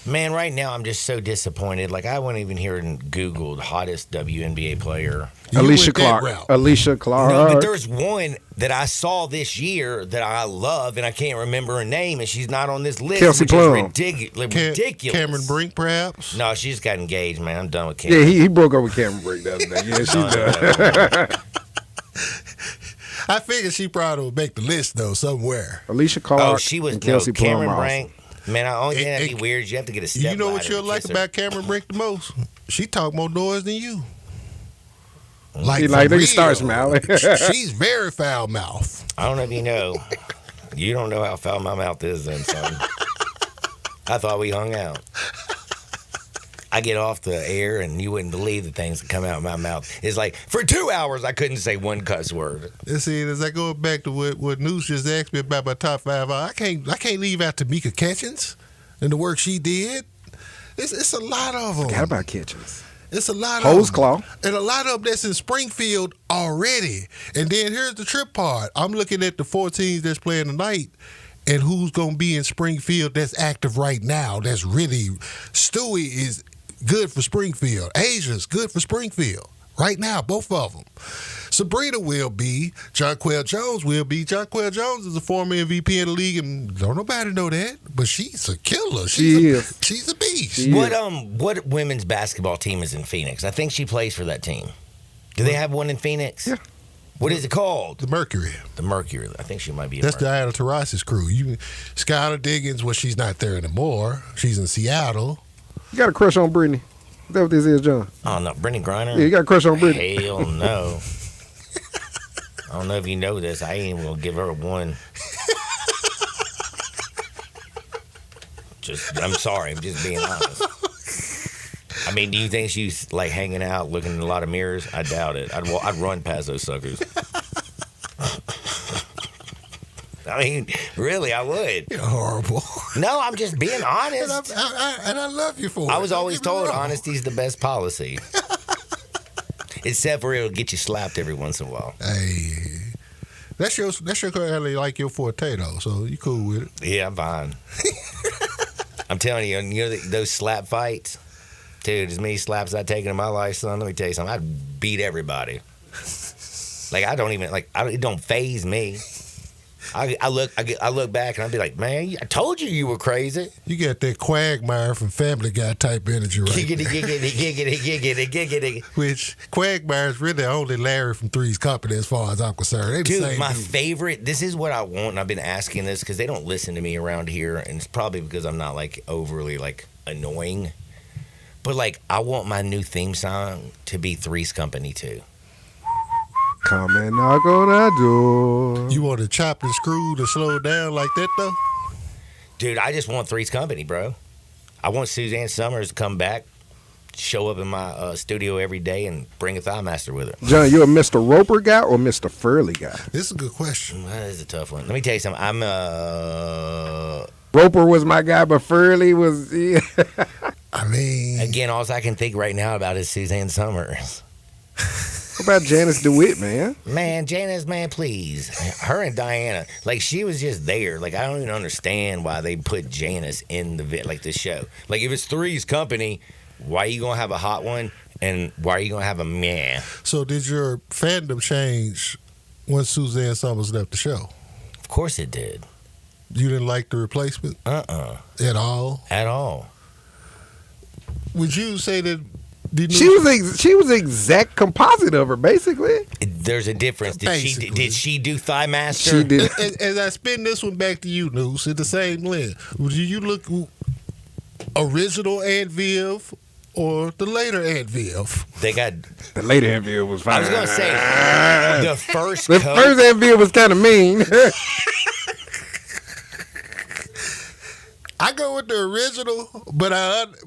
Man, right now I'm just so disappointed. Like, I went even here and Googled hottest WNBA player. Alicia went that Clark. route. Alicia Clark. No, but there's one that I saw this year that I love, and I can't remember her name, and she's not on this list. Kelsey which Plum. is ridiculous. Cameron Brink, perhaps? No, she just got engaged, man. I'm done with Cameron. Yeah, he broke up with Cameron Brink the other day. Yeah, she's done. I figured she probably would make the list, though, somewhere. Alicia Clark. Oh, she was and Kelsey Plum Cameron are Brink. Man, the only thing that'd be weird is you have to get a step You know what ladder you'll to like kiss her. about Cameron Brink the most? She talk more noise than you. Like, for they real. start smiling. She's very foul mouth. I don't know if you know. You don't know how foul my mouth is then, son. I thought we hung out. I get off the air and you wouldn't believe the things that come out of my mouth. It's like, for 2 hours, I couldn't say one cuss word. And see, as I go back to what News just asked me about my top 5, I can't leave out Tamika Catchings and the work she did. It's a lot of them. Forgot about Kitchens. It's a lot Hose of them. Claw. And a lot of them that's in Springfield already. And then here's the trip part. I'm looking at the 4 teams that's playing tonight and who's going to be in Springfield that's active right now. That's really, Stewie is good for Springfield. Asia's good for Springfield. Right now, both of them. Sabrina will be. Jonquel Jones will be. Jonquel Jones is a former MVP in the league, and don't nobody know that, but she's a killer. She's a beast. What women's basketball team is in Phoenix? I think she plays for that team. Do they have one in Phoenix? Yeah. What is it called? The Mercury. The Mercury. I think she might be. That's Diana Taurasi's crew. Skylar Diggins, well, she's not there anymore. She's in Seattle. You got a crush on Brittany? Is that what this is, John? Oh no, Brittany Griner. Yeah, you got a crush on Brittany? Hell no. I don't know if you know this. I ain't even gonna give her one. I'm sorry. I'm just being honest. I mean, do you think she's like hanging out, looking in a lot of mirrors? I doubt it. I'd run past those suckers. I mean, really, I would. You're horrible. No, I'm just being honest. And I love you for it. I was Don't always get me told wrong. honesty's the best policy. Except for it'll get you slapped every once in a while. Hey, that's your like your forte though. So you cool with it? Yeah, I'm fine. I'm telling you, those slap fights, dude. As many slaps I've taken in my life, son. Let me tell you something. I'd beat everybody. Like it don't faze me. I look back and I'd be like, man, I told you were crazy. You got that Quagmire from Family Guy type energy right Giggity, there. giggity, giggity. Which Quagmire's really only Larry from Three's Company as far as I'm concerned. They the Dude, same my dude. favorite, this is what I want, and I've been asking this because they don't listen to me around here, and it's probably because I'm not, like, overly, like, annoying. But, like, I want my new theme song to be Three's Company, too. Come and knock on our door. You want to chop and screw to slow down like that though? Dude, I just want Three's Company, bro. I want Suzanne Summers to come back, show up in my studio every day, and bring a Thigh Master with her. John, you a Mr. Roper guy or Mr. Furley guy? This is a good question. That is a tough one. Let me tell you something. I'm Roper was my guy, but Furley was. Yeah. I mean, again, all I can think right now about is Suzanne Summers. What about Janice DeWitt, man? Man, Janice, man, please. Her and Diana, like, she was just there. Like, I don't even understand why they put Janice in the show. Like, if it's Three's Company, why are you going to have a hot one? And why are you going to have a meh? So did your fandom change when Suzanne Summers left the show? Of course it did. You didn't like the replacement? At all? At all. Would you say that she was the exact composite of her, basically? There's a difference. Did she do Thigh Master? She did. As I spin this one back to you, Noose, at the same lens, would you look original Aunt Viv or the later Aunt Viv? They got the later Aunt Viv was fine. I was gonna say the first Aunt Viv was kind of mean. I go with the original, but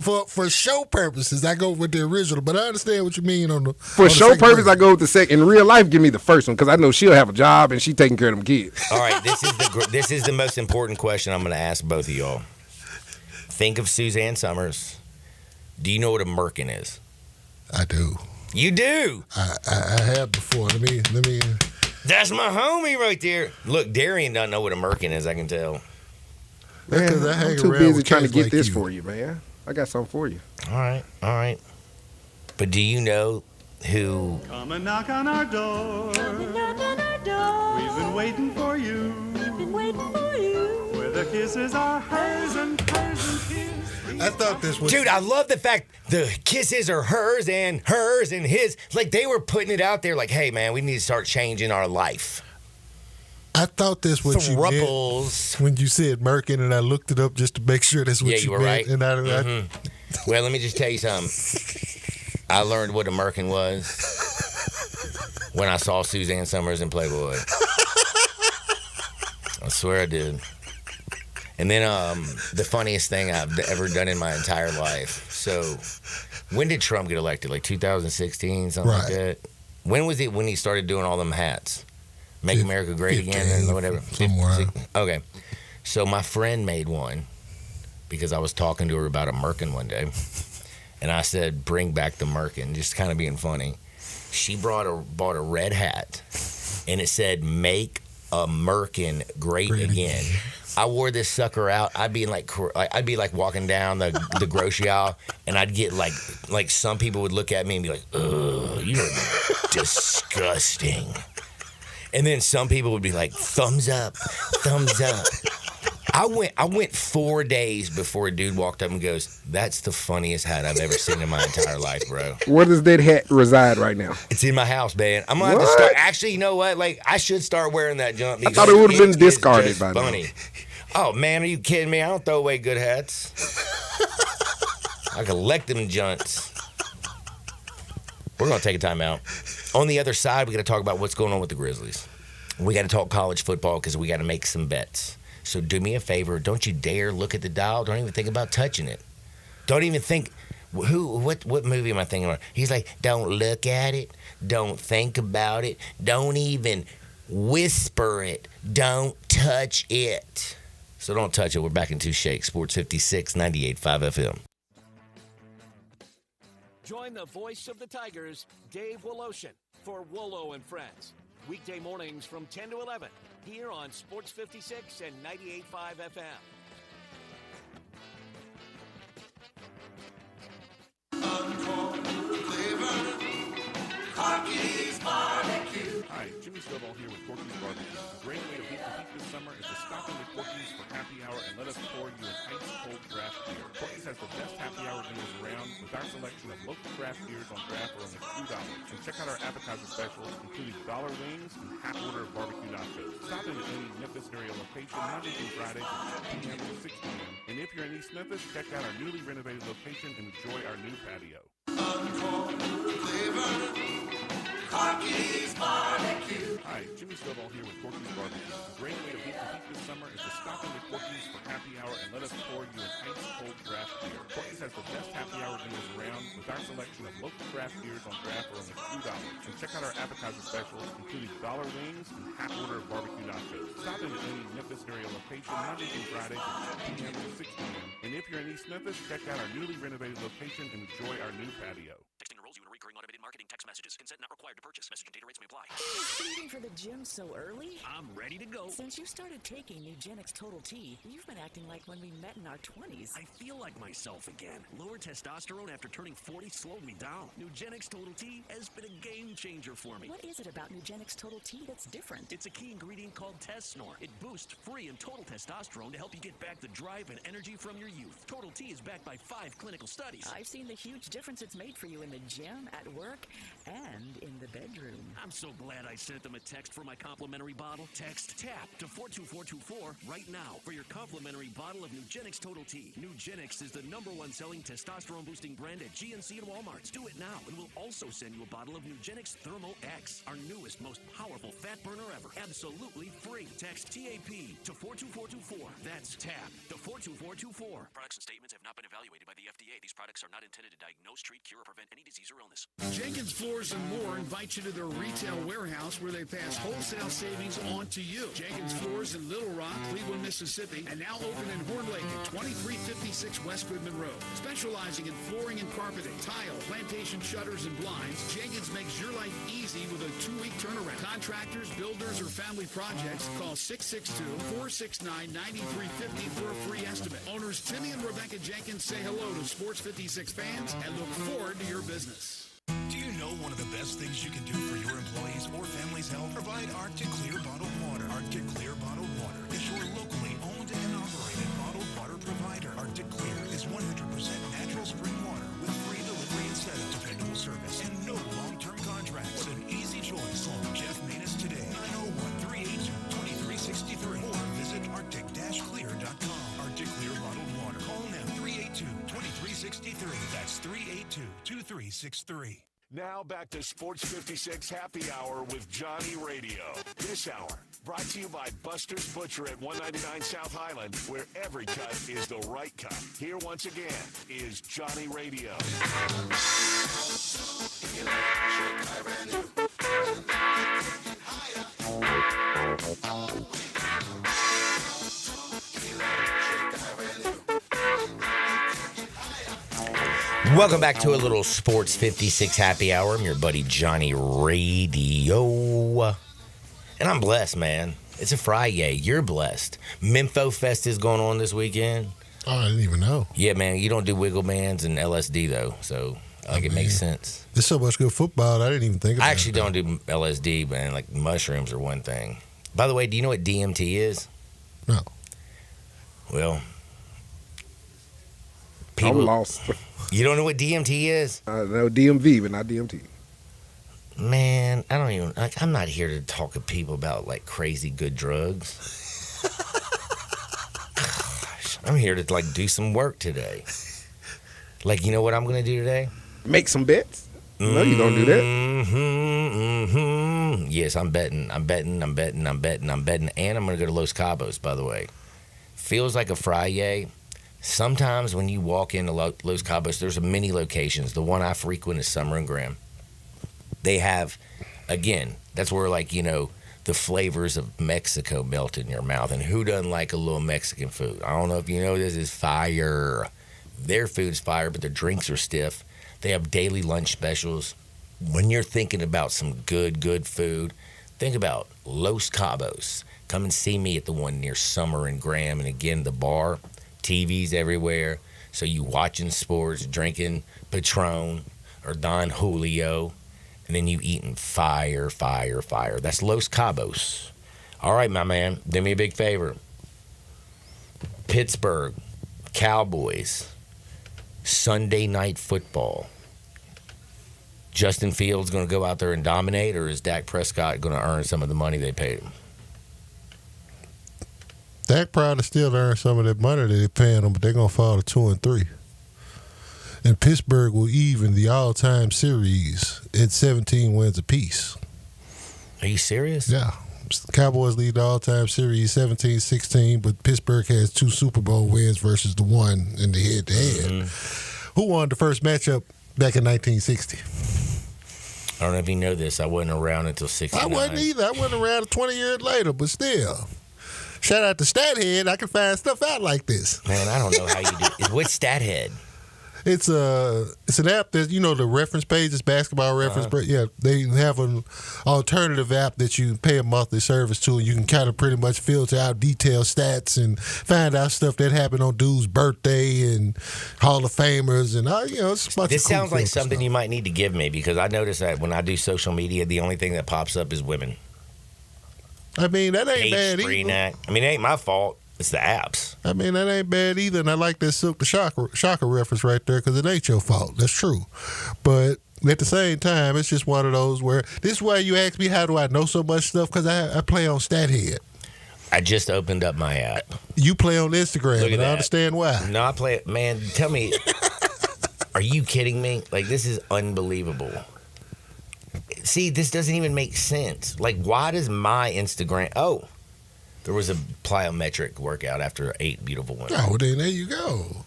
for show purposes, I go with the original. But I understand what you mean for show purpose. I go with the second. In real life, give me the first one because I know she'll have a job and she taking care of them kids. All right, this is the most important question I'm going to ask both of y'all. Think of Suzanne Summers. Do you know what a merkin is? I do. You do. I have before. Let me. That's my homie right there. Look, Darian doesn't know what a merkin is. I can tell. Man, I'm too busy trying to get this for you, man. I got something for you. All right. But do you know who? Come and knock on our door. We've been waiting for you. Where the kisses are hers and his. I thought this was... Dude, I love the fact the kisses are hers and his. Like, they were putting it out there like, hey, man, we need to start changing our life. I thought that's what you meant when you said Merkin, and I looked it up just to make sure that's what you were meant. Right. And Well, let me just tell you something. I learned what a Merkin was when I saw Suzanne Summers in Playboy. I swear I did. And then the funniest thing I've ever done in my entire life. So, when did Trump get elected? Like 2016, something like that? When was it when he started doing all them hats? Make America Great Again or whatever. Okay. So my friend made one because I was talking to her about a merkin one day. And I said, bring back the merkin, just kind of being funny. She bought a red hat and it said, make American great again. I wore this sucker out. I'd be like walking down the grocery aisle, and I'd get like some people would look at me and be like, ugh, you're disgusting. And then some people would be like, thumbs up. I went 4 days before a dude walked up and goes, that's the funniest hat I've ever seen in my entire life, bro. Where does that hat reside right now? It's in my house, man. I'm going to have to start. Actually, you know what? Like, I should start wearing that junk. I thought it would have been discarded by now. Oh, man, are you kidding me? I don't throw away good hats. I collect them junts. We're going to take a time out. On the other side, we got to talk about what's going on with the Grizzlies. We got to talk college football because we got to make some bets. So do me a favor. Don't you dare look at the dial. Don't even think about touching it. Don't even think, what movie am I thinking about? He's like, don't look at it. Don't think about it. Don't even whisper it. Don't touch it. So don't touch it. We're back in 2 shakes. Sports 56, 98.5 FM. Join the voice of the Tigers, Dave Woloshin, for Wolo and Friends. Weekday mornings from 10 to 11 here on Sports 56 and 98.5 FM. Corky's Barbecue. Hi, Jimmy Stovall here with Corky's Barbecue. A great way to beat the heat this summer is to stop in with Corky's for happy hour and let us pour you an ice-cold draft beer. Corky's has the best happy hour deals around with our selection of local craft beers on draft for only $2. And check out our appetizer specials, including dollar wings and half order of barbecue nachos. Stop in at any Memphis area location Monday through Friday from 2 p.m. to 6 p.m. And if you're in East Memphis, check out our newly renovated location and enjoy our new patio. Corky's Barbecue. Hi, Jimmy Stovall here with Corky's Barbecue. A great way to beat the heat this summer is to stop in with Corky's for happy hour and let us pour you an ice-cold draft beer. Corky's has the best happy hour deals around with our selection of local craft beers on draft for only $2. And check out our appetizer specials, including dollar wings and half order of barbecue nachos. Stop in at any Memphis area location Monday through Friday from 2 p.m. to 6 p.m. And if you're in East Memphis, check out our newly renovated location and enjoy our new patio. Texting enrolls you in a recurring automated marketing text messages. Consent not required. required to purchase. Message and data rates may apply. Leaving for the gym so early? I'm ready to go. Since you started taking Nugenix Total T, you've been acting like when we met in our 20s. I feel like myself again. Lower testosterone after turning 40 slowed me down. Nugenix Total T has been a game changer for me. What is it about Nugenix Total T that's different? It's a key ingredient called Tesnor. It boosts free and total testosterone to help you get back the drive and energy from your youth. Total T is backed by 5 clinical studies. I've seen the huge difference it's made for you in the gym, at work, and in the bedroom. I'm so glad I sent them a text for my complimentary bottle. Text TAP to 42424 right now for your complimentary bottle of Nugenix Total T. Nugenix is the #1 selling testosterone boosting brand at GNC and Walmart's. Do it now, and we'll also send you a bottle of Nugenix Thermo X, our newest, most powerful fat burner ever. Absolutely free. Text TAP to 42424. That's TAP to 42424. Products and statements have not been evaluated by the FDA. These products are not intended to diagnose, treat, cure, or prevent any disease or illness. Jenkins Floors and More invite you to their retail warehouse where they pass wholesale savings on to you. Jenkins Floors in Little Rock, Cleveland, Mississippi, and now open in Horn Lake at 2356 West Goodman Road. Specializing in flooring and carpeting, tile, plantation shutters, and blinds, Jenkins makes your life easy with a 2-week turnaround. Contractors, builders, or family projects, call 662-469-9350 for a free estimate. Owners Timmy and Rebecca Jenkins say hello to Sports 56 fans and look forward to your business. Do you know one of the best things you can do for your employees or family's health? Provide Arctic Clear bottled water. Arctic Clear bottled water is your locally owned and operated bottled water provider. Arctic Clear is 100% natural spring water with free delivery and setup, dependable service, and no long-term contracts. What an easy choice. Call Jeff Manus today, 901-382-2363, or visit arctic-clear.com. Arctic Clear bottled water. Call now, 382-2363. That's 382-2363. Now back to Sports 56 Happy Hour with Johnny Radio. This hour brought to you by Buster's Butcher at 199 South Highland, where every cut is the right cut. Here once again is Johnny Radio. Welcome back to a little Sports 56 Happy Hour. I'm your buddy Johnny Radio. And I'm blessed, man. It's a Friday. You're blessed. Mempho Fest is going on this weekend. Oh, I didn't even know. Yeah, man. You don't do wiggle bands and LSD, though. So it makes sense. There's so much good football, I didn't even think about it. I actually don't do LSD, man. Like mushrooms are one thing. By the way, do you know what DMT is? No. Well, I'm lost. You don't know what DMT is? I know DMV, but not DMT. Man, I don't even. I'm not here to talk to people about like crazy good drugs. Gosh, I'm here to like do some work today. Like, you know what I'm going to do today? Make some bets. No, you don't do that. Yes, I'm betting, and I'm going to go to Los Cabos, by the way. Feels like a Friday. Sometimes when you walk into Los Cabos, there's many locations. The one I frequent is Summer and Graham. They have, again, that's where, like, you know, the flavors of Mexico melt in your mouth. And who doesn't like a little Mexican food? I don't know if you know this is fire. Their food's fire, but their drinks are stiff. They have daily lunch specials. When you're thinking about some good food, think about Los Cabos. Come and see me at the one near Summer and Graham. And again, the bar, TVs everywhere. So you watching sports, drinking Patron or Don Julio, and then you eating fire. That's Los Cabos. All right, my man, do me a big favor. Pittsburgh Cowboys, Sunday night football. Justin Fields going to go out there and dominate, or is Dak Prescott going to earn some of the money they paid him? Dak probably still earn some of that money that they're paying them, but they're going to fall to 2-3. And Pittsburgh will even the all-time series at 17 wins apiece. Are you serious? Yeah. Cowboys lead the all-time series 17-16, but Pittsburgh has 2 Super Bowl wins versus the one in the head-to-head. Mm-hmm. Who won the first matchup back in 1960? I don't know if you know this. I wasn't around until 69. I wasn't either. I wasn't around 20 years later, but still. Shout out to Stathead. I can find stuff out like this. Man, I don't know how you do it. What's Stathead? It's an app that, the reference pages, basketball reference. Yeah, they have an alternative app that you pay a monthly service to, and you can kind of pretty much filter out detailed stats and find out stuff that happened on dude's birthday and Hall of Famers and it's a bunch This of cool sounds like stuff. something you might need to give me, because I notice that when I do social media, the only thing that pops up is women. I mean, that ain't bad either. I mean, it ain't my fault. It's the apps. I mean, that ain't bad either, and I like that Silk the Shocker reference right there, because it ain't your fault. That's true. But at the same time, it's just one of those where, this is why you ask me how do I know so much stuff, because I play on StatHead. I just opened up my app. You play on Instagram, Look at and I that. understand why. No, I play it. Man, tell me, are you kidding me? Like, this is unbelievable. See, this doesn't even make sense. Like, why does my Instagram... Oh, there was a plyometric workout after 8 beautiful women. Oh, then there you go.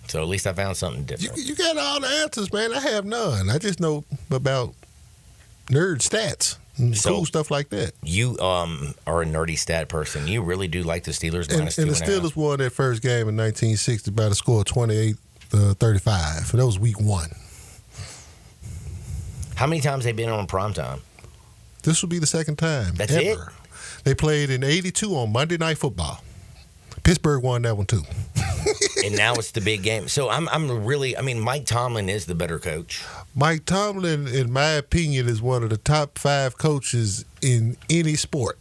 So at least I found something different. You got all the answers, man. I have none. I just know about nerd stats and cool stuff like that. You are a nerdy stat person. You really do like the Steelers minus And the 2.5. Steelers won their first game in 1960 by the score of 28-35. That was week 1. How many times have they been on primetime? This will be the second time. That's ever. it? They played in 82 on Monday Night Football. Pittsburgh won that one too. And now it's the big game. So I'm really, I mean, Mike Tomlin is the better coach. Mike Tomlin, in my opinion, is one of the top 5 coaches in any sport.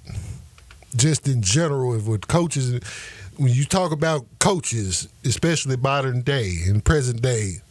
Just in general, with coaches, when you talk about coaches, especially modern day and present day,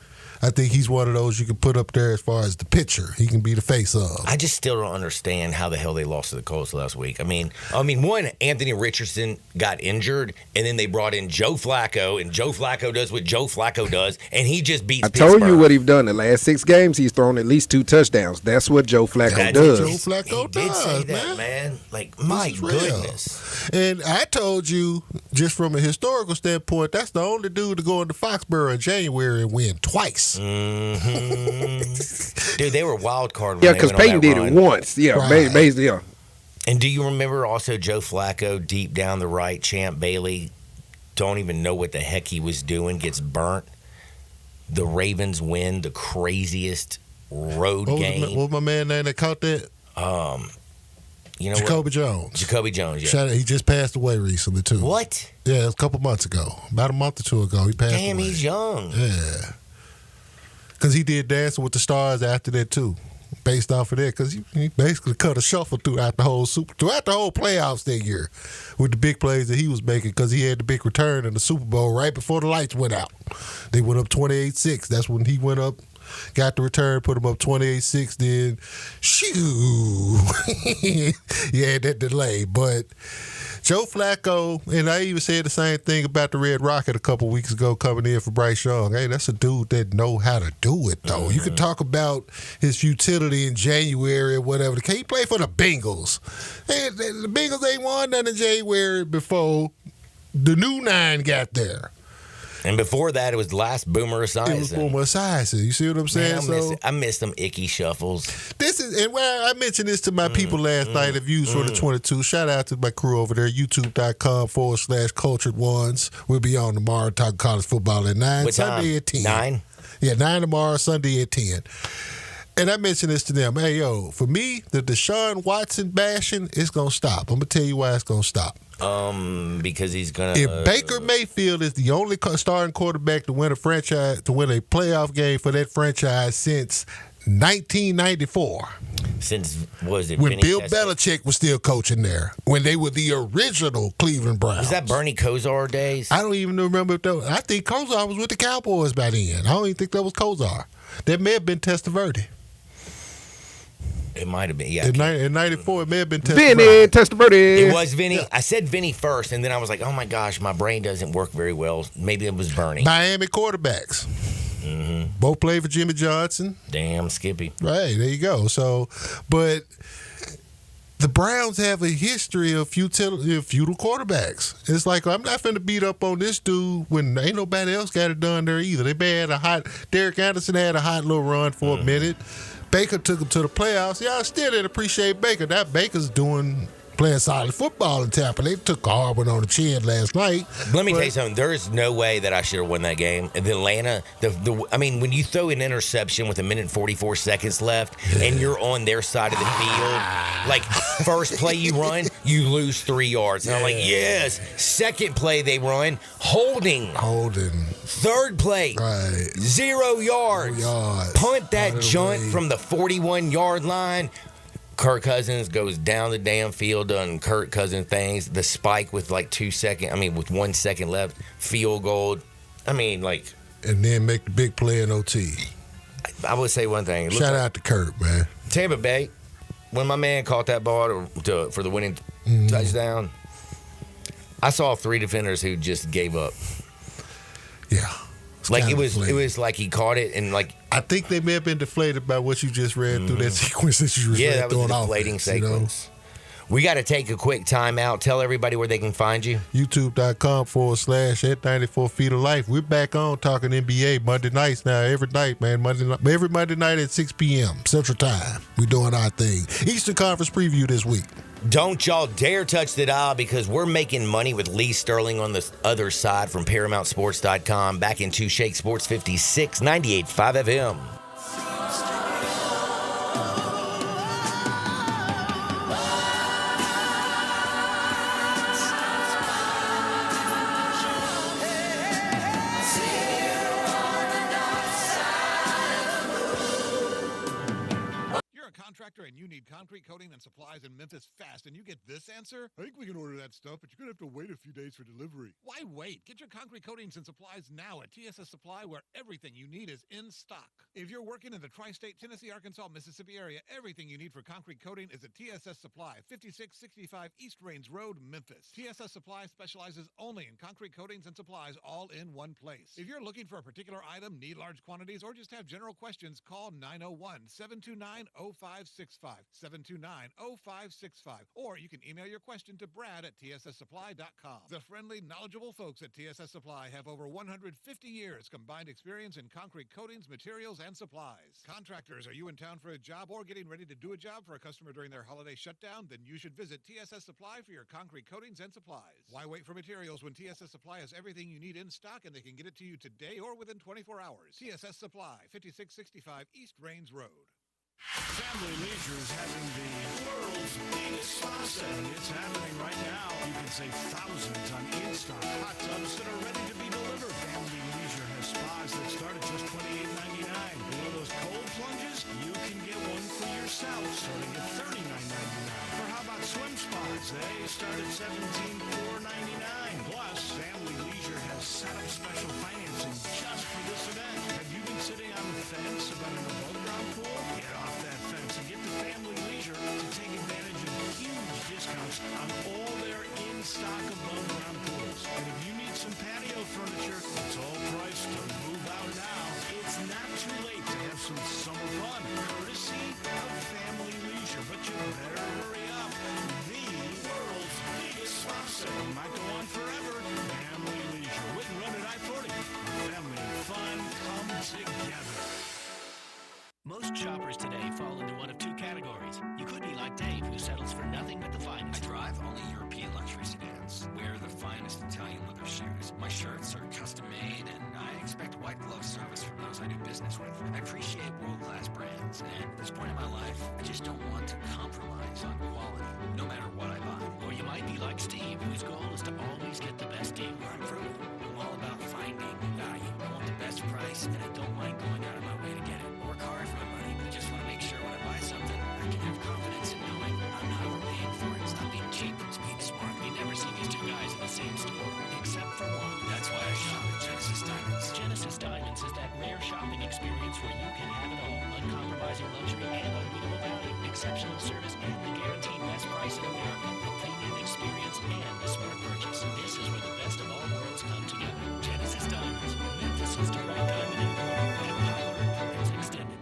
I think he's one of those you can put up there as far as the pitcher. He can be the face of. I just still don't understand how the hell they lost to the Colts last week. I mean, one, Anthony Richardson got injured, and then they brought in Joe Flacco, and Joe Flacco does what Joe Flacco does, and he just beats told Pittsburgh. you what he's done the last 6 games. He's thrown at least 2 touchdowns. That's what Joe Flacco does. Joe Flacco He did say that, man. Like, my goodness. And I told you, just from a historical standpoint, that's the only dude to go into Foxborough in January and win twice. Mm-hmm. Dude, they were wild card. Yeah, because Peyton did it once. Yeah, Right. basically, yeah. And do you remember also Joe Flacco, deep down the right, Champ Bailey, don't even know what the heck he was doing, gets burnt. The Ravens win the craziest road game. What was my man name that caught that? You know Jacoby what? Jones. Jacoby Jones, yeah. Shout out, he just passed away recently, too. What? Yeah, it was a couple months ago. About a month or 2 ago, he passed away. Damn, he's young. Yeah. Because he did Dancing with the Stars after that, too. Based off of that, because he basically cut a shuffle throughout the whole playoffs that year with the big plays that he was making, because he had the big return in the Super Bowl right before the lights went out. They went up 28-6. That's when he went up, got the return, put him up 28-6, then shoo. He had that delay. But Joe Flacco, and I even said the same thing about the Red Rocket a couple weeks ago coming in for Bryce Young. Hey, that's a dude that know how to do it, though. You can talk about his futility in January or whatever. He played for the Bengals. And the Bengals ain't won nothing in January before the new 9 got there. And before that, it was the last Boomer Esiason. It was Boomer Esiason. You see what I'm saying? Man, I miss them icky shuffles. This is, and I mentioned this to my people last night at Views for the 22. Shout out to my crew over there, youtube.com/cultured ones. We'll be on tomorrow talking college football at 9. What Sunday time? at 10. 9? Yeah, 9 tomorrow, Sunday at 10. And I mentioned this to them. Hey, yo, for me, the Deshaun Watson bashing is going to stop. I'm going to tell you why it's going to stop. Because he's gonna. If Baker Mayfield is the only starting quarterback to win a playoff game for that franchise since 1994. Since was it when Vinny Bill Testaverde? Belichick was still coaching there, when they were the original Cleveland Browns. Was that Bernie Kosar days? I don't even remember if that was, I think Kosar was with the Cowboys by then. I don't even think that was Kosar. That may have been Testaverde. It might have been, yeah. In 94, it may have been Testaverde. Vinny Testaverde. It was Vinny. Yeah. I said Vinny first, and then I was like, oh my gosh, my brain doesn't work very well. Maybe it was Bernie. Miami quarterbacks. Mm-hmm. Both played for Jimmy Johnson. Damn, Skippy. Right, there you go. So, but the Browns have a history of futile quarterbacks. It's like, I'm not finna beat up on this dude when ain't nobody else got it done there either. Derek Anderson had a hot little run for a minute. Baker took him to the playoffs. Yeah, I still didn't appreciate Baker. That Baker's playing playing solid football in Tampa. They took a hard one on the chin last night. Let me tell you something. There is no way that I should have won that game. And Atlanta, I mean, when you throw an interception with 1 minute and 44 seconds left, and you're on their side of the field, like first play you run, you lose 3 yards. And I'm like, yes. Second play they run, holding. Third play, 0 yards. Punt that junt from the 41-yard line. Kirk Cousins goes down the damn field, doing Kirk Cousins things. The spike with with 1 second left, field goal. I mean, and then make the big play in OT. I would say one thing. Shout out to Kirk, man. Tampa Bay, when my man caught that ball for the winning touchdown, I saw 3 defenders who just gave up. Yeah. It was like he caught it and I think they may have been deflated by what you just read through that sequence that you just read. Yeah, that was a deflating sequence. We got to take a quick time out. Tell everybody where they can find you. YouTube.com/at94 feet of life. We're back on talking NBA Monday nights now. Every night, man. Every Monday night at 6 p.m. Central Time. We're doing our thing. Eastern Conference preview this week. Don't y'all dare touch the dial because we're making money with Lee Sterling on the other side from ParamountSports.com. Back into Shake Sports 56, 98.5 FM. And you need concrete coating and supplies in Memphis fast, and you get this answer? I think we can order that stuff, but you're going to have to wait a few days for delivery. Why wait? Get your concrete coatings and supplies now at TSS Supply, where everything you need is in stock. If you're working in the tri-state Tennessee, Arkansas, Mississippi area, everything you need for concrete coating is at TSS Supply, 5665 East Rains Road, Memphis. TSS Supply specializes only in concrete coatings and supplies all in one place. If you're looking for a particular item, need large quantities, or just have general questions, call 901-729-0565. 729-0565, or you can email your question to Brad at tsssupply.com. The friendly, knowledgeable folks at TSS Supply have over 150 years combined experience in concrete coatings, materials, and supplies. Contractors, are you in town for a job or getting ready to do a job for a customer during their holiday shutdown? Then you should visit TSS Supply for your concrete coatings and supplies. Why wait for materials when TSS Supply has everything you need in stock and they can get it to you today or within 24 hours? TSS Supply, 5665 East Rains Road. Family Leisure is having the world's biggest spa set. It's happening right now. You can save thousands on in-stock hot tubs that are ready to be delivered. Family Leisure has spas that start at just $28.99. You know those cold plunges? You can get one for yourself starting at $39.99. Or how about swim spas? They start at $17,499. Plus, Family Leisure has set up special financing just for this event. Have you been sitting on the fence about an above-ground pool? Get off that fence and get to Family Leisure to take advantage of huge discounts on all their in-stock above-ground pools. And if you need some patio furniture, it's all priced to move out now. It's not too late to have some summer fun, courtesy of Family Leisure. But you better hurry up. The world's biggest spa sale might go on forever. Family Leisure. Wouldn't run at I-40. Family and fun come together. Most shoppers today fall into one of 2 categories. You could be like Dave, who settles for nothing but the finest. I drive only European luxury sedans, wear the finest Italian leather shoes. My shirts are custom made, and I expect white glove service from those I do business with. I appreciate world-class brands, and at this point in my life, I just don't want to compromise on quality, no matter what I buy. Or you might be like Steve, whose goal is to always get the best deal. I'm frugal. I'm all about finding value. I want the best price, and I don't mind going out of my way to get it. Work hard for my money, but just want to make sure when I buy something, I can have confidence in knowing I'm not overpaying for it. It's not being cheap, it's being smart. You never see these 2 guys in the same store, except for one. That's why I shop at Genesis Diamonds. Genesis Diamonds is that rare shopping experience where you can have it all. Uncompromising luxury and unbeatable value. Exceptional service and the guaranteed best price in America. A premium experience and a smart purchase. This is where the best of all worlds come together. Genesis Diamonds, Memphis' direct diamond importer, and power is extended.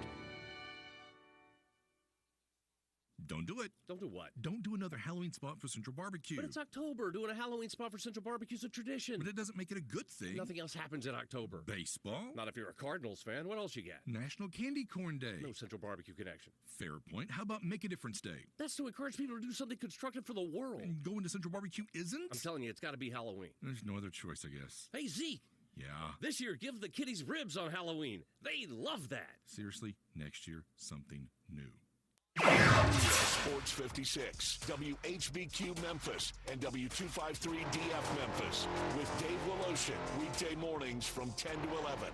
Don't do it. Don't do what? Don't do another Halloween spot for Central Barbecue. But it's October. Doing a Halloween spot for Central Barbecue is a tradition. But it doesn't make it a good thing. Nothing else happens in October. Baseball? Not if you're a Cardinals fan. What else you got? National Candy Corn Day. No Central Barbecue connection. Fair point. How about Make a Difference Day? That's to encourage people to do something constructive for the world. And going to Central Barbecue isn't? I'm telling you, it's got to be Halloween. There's no other choice, I guess. Hey, Zeke. Yeah. This year, give the kiddies ribs on Halloween. They love that. Seriously, next year, something new. Sports 56, WHBQ Memphis, and W253DF Memphis, with Dave Woloshin, weekday mornings from 10 to 11.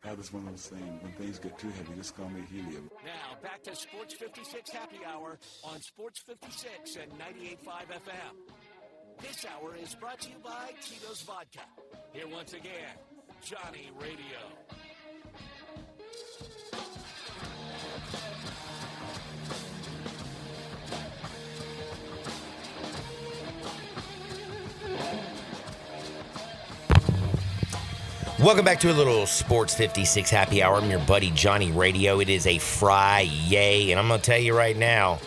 I was one of those saying, when things get too heavy, just call me helium. Now, back to Sports 56 Happy Hour on Sports 56 and 98.5 FM. This hour is brought to you by Tito's Vodka. Here once again, Johnny Radio. Welcome back to a little Sports 56 Happy Hour. I'm your buddy Johnny Radio. It is a Friday, and I'm going to tell you right now,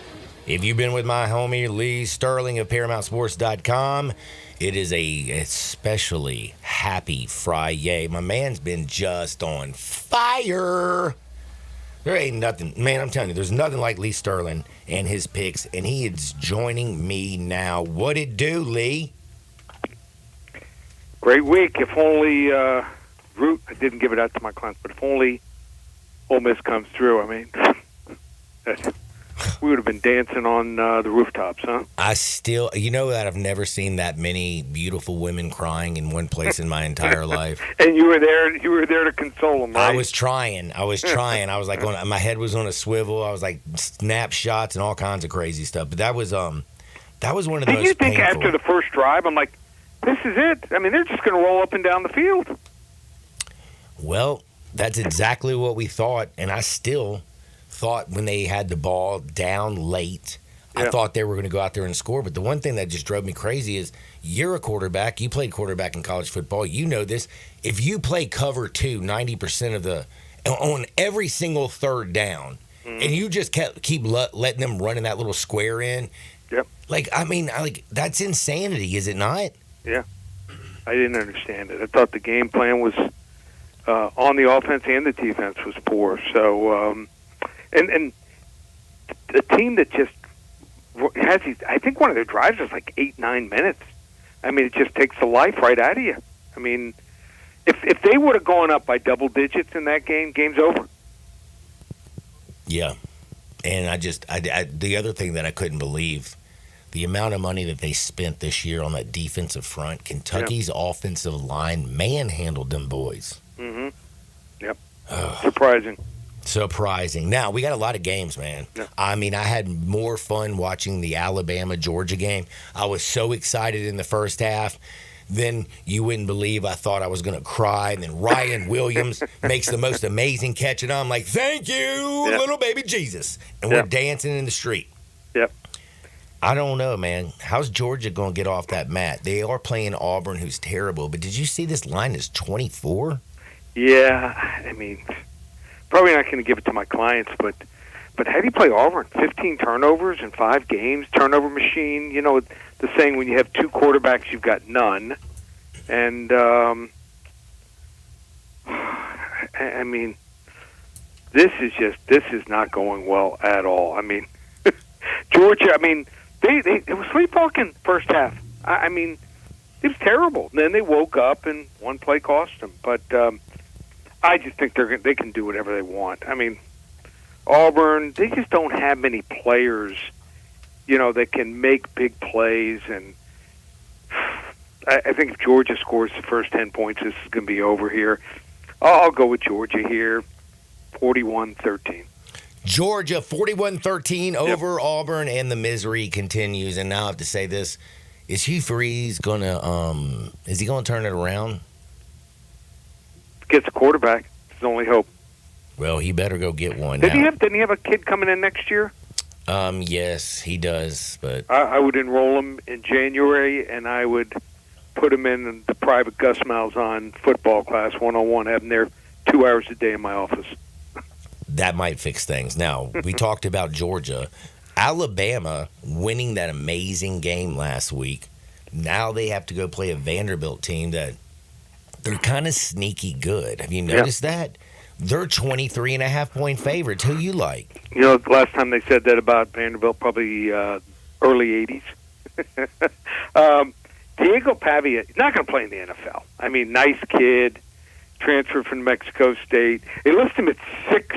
if you've been with my homie Lee Sterling of ParamountSports.com, it is a especially happy Friday. My man's been just on fire. There ain't nothing, man, I'm telling you, there's nothing like Lee Sterling and his picks, and he is joining me now. What it do, Lee? Great week. If only Root, I didn't give it out to my clients, but if only Ole Miss comes through, I mean, we would have been dancing on the rooftops, huh? I still, you know that I've never seen that many beautiful women crying in one place in my entire life. And you were there to console them, right? I was trying. I was like, my head was on a swivel. I was like snapshots and all kinds of crazy stuff. But that was one of the most painful. And you think after the first drive, I'm like, this is it. I mean, they're just going to roll up and down the field. Well, that's exactly what we thought, and I still thought when they had the ball down late, I thought they were going to go out there and score. But the one thing that just drove me crazy is you're a quarterback. You played quarterback in college football. You know this. If you play cover 2 90% on every single third down, and you just keep letting them run in that little square in, that's insanity, is it not? Yeah, I didn't understand it. I thought the game plan was on the offense and the defense was poor. So, and the team that just has these, I think one of their drives is like 8-9 minutes. I mean, it just takes the life right out of you. I mean, if they would have gone up by double digits in that game, game's over. Yeah, and I the other thing that I couldn't believe, the amount of money that they spent this year on that defensive front. Kentucky's offensive line manhandled them boys. Mm-hmm. Yep. Surprising. Now, we got a lot of games, man. Yeah. I mean, I had more fun watching the Alabama-Georgia game. I was so excited in the first half. Then you wouldn't believe I thought I was going to cry. And then Ryan Williams makes the most amazing catch. And I'm like, thank you, little baby Jesus. And we're dancing in the street. Yep. I don't know, man. How's Georgia going to get off that mat? They are playing Auburn, who's terrible. But did you see this line is 24? Yeah, I mean, probably not going to give it to my clients, but how do you play Auburn? 15 turnovers in 5 games, turnover machine. You know, the saying, when you have 2 quarterbacks, you've got none. And, I mean, this is not going well at all. I mean, Georgia, I mean, it was sleepwalking first half. I mean, it was terrible. And then they woke up and one play cost them. But I just think they can do whatever they want. I mean, Auburn, they just don't have many players, you know, that can make big plays. And I think if Georgia scores the first 10 points, this is going to be over here. I'll go with Georgia here, 41-13. Georgia, 41-13 over Auburn, and the misery continues. And now I have to say this. Is Hugh Freeze going to is he going to turn it around? Gets a quarterback. It's the only hope. Well, he better go get one. Didn't he have a kid coming in next year? Yes, he does. But I would enroll him in January, and I would put them in the private Gus Malzahn football class 101, have them there 2 hours a day in my office. That might fix things. Now, we talked about Georgia. Alabama winning that amazing game last week. Now they have to go play a Vanderbilt team that they're kind of sneaky good. Have you noticed that? They're 23.5-point favorites. Who you like? You know, the last time they said that about Vanderbilt, probably early 80s. Diego Pavia, not going to play in the NFL. I mean, nice kid, transferred from Mexico State. They list him at 6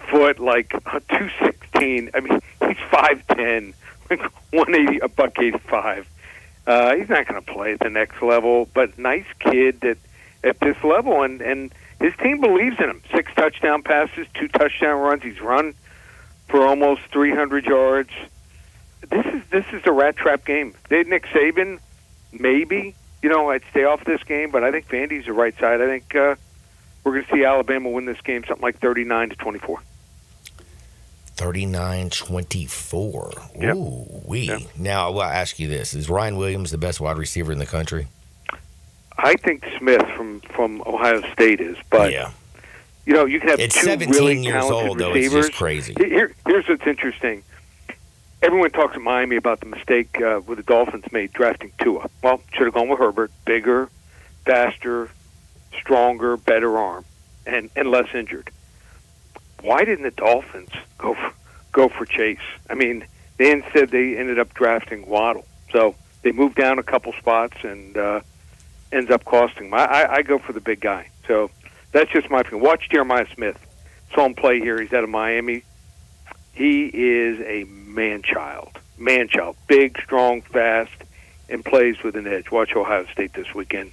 foot, like 216. I mean, he's 5'10", like 180, $185. He's not going to play at the next level, but nice kid that at this level, and his team believes in him. 6 touchdown passes, 2 touchdown runs. He's run for almost 300 yards. This is a rat trap game. Nick Saban, maybe, I'd stay off this game, but I think Vandy's the right side. I think we're going to see Alabama win this game something like 39-24. 39-24. Yep. Ooh, Yep. Now, I'll ask you this. Is Ryan Williams the best wide receiver in the country? I think Smith from Ohio State is, but you can have it's 2 17 really years talented old, though. receivers. It's just crazy. Here's what's interesting. Everyone talks at Miami about the mistake with the Dolphins made drafting Tua. Well, should have gone with Herbert. Bigger, faster, stronger, better arm, and less injured. Why didn't the Dolphins go for Chase? I mean, they ended up drafting Waddle. So they moved down a couple spots and ends up costing them. I go for the big guy. So that's just my opinion. Watch Jeremiah Smith. Saw him play here. He's out of Miami. He is a man-child. Big, strong, fast, and plays with an edge. Watch Ohio State this weekend.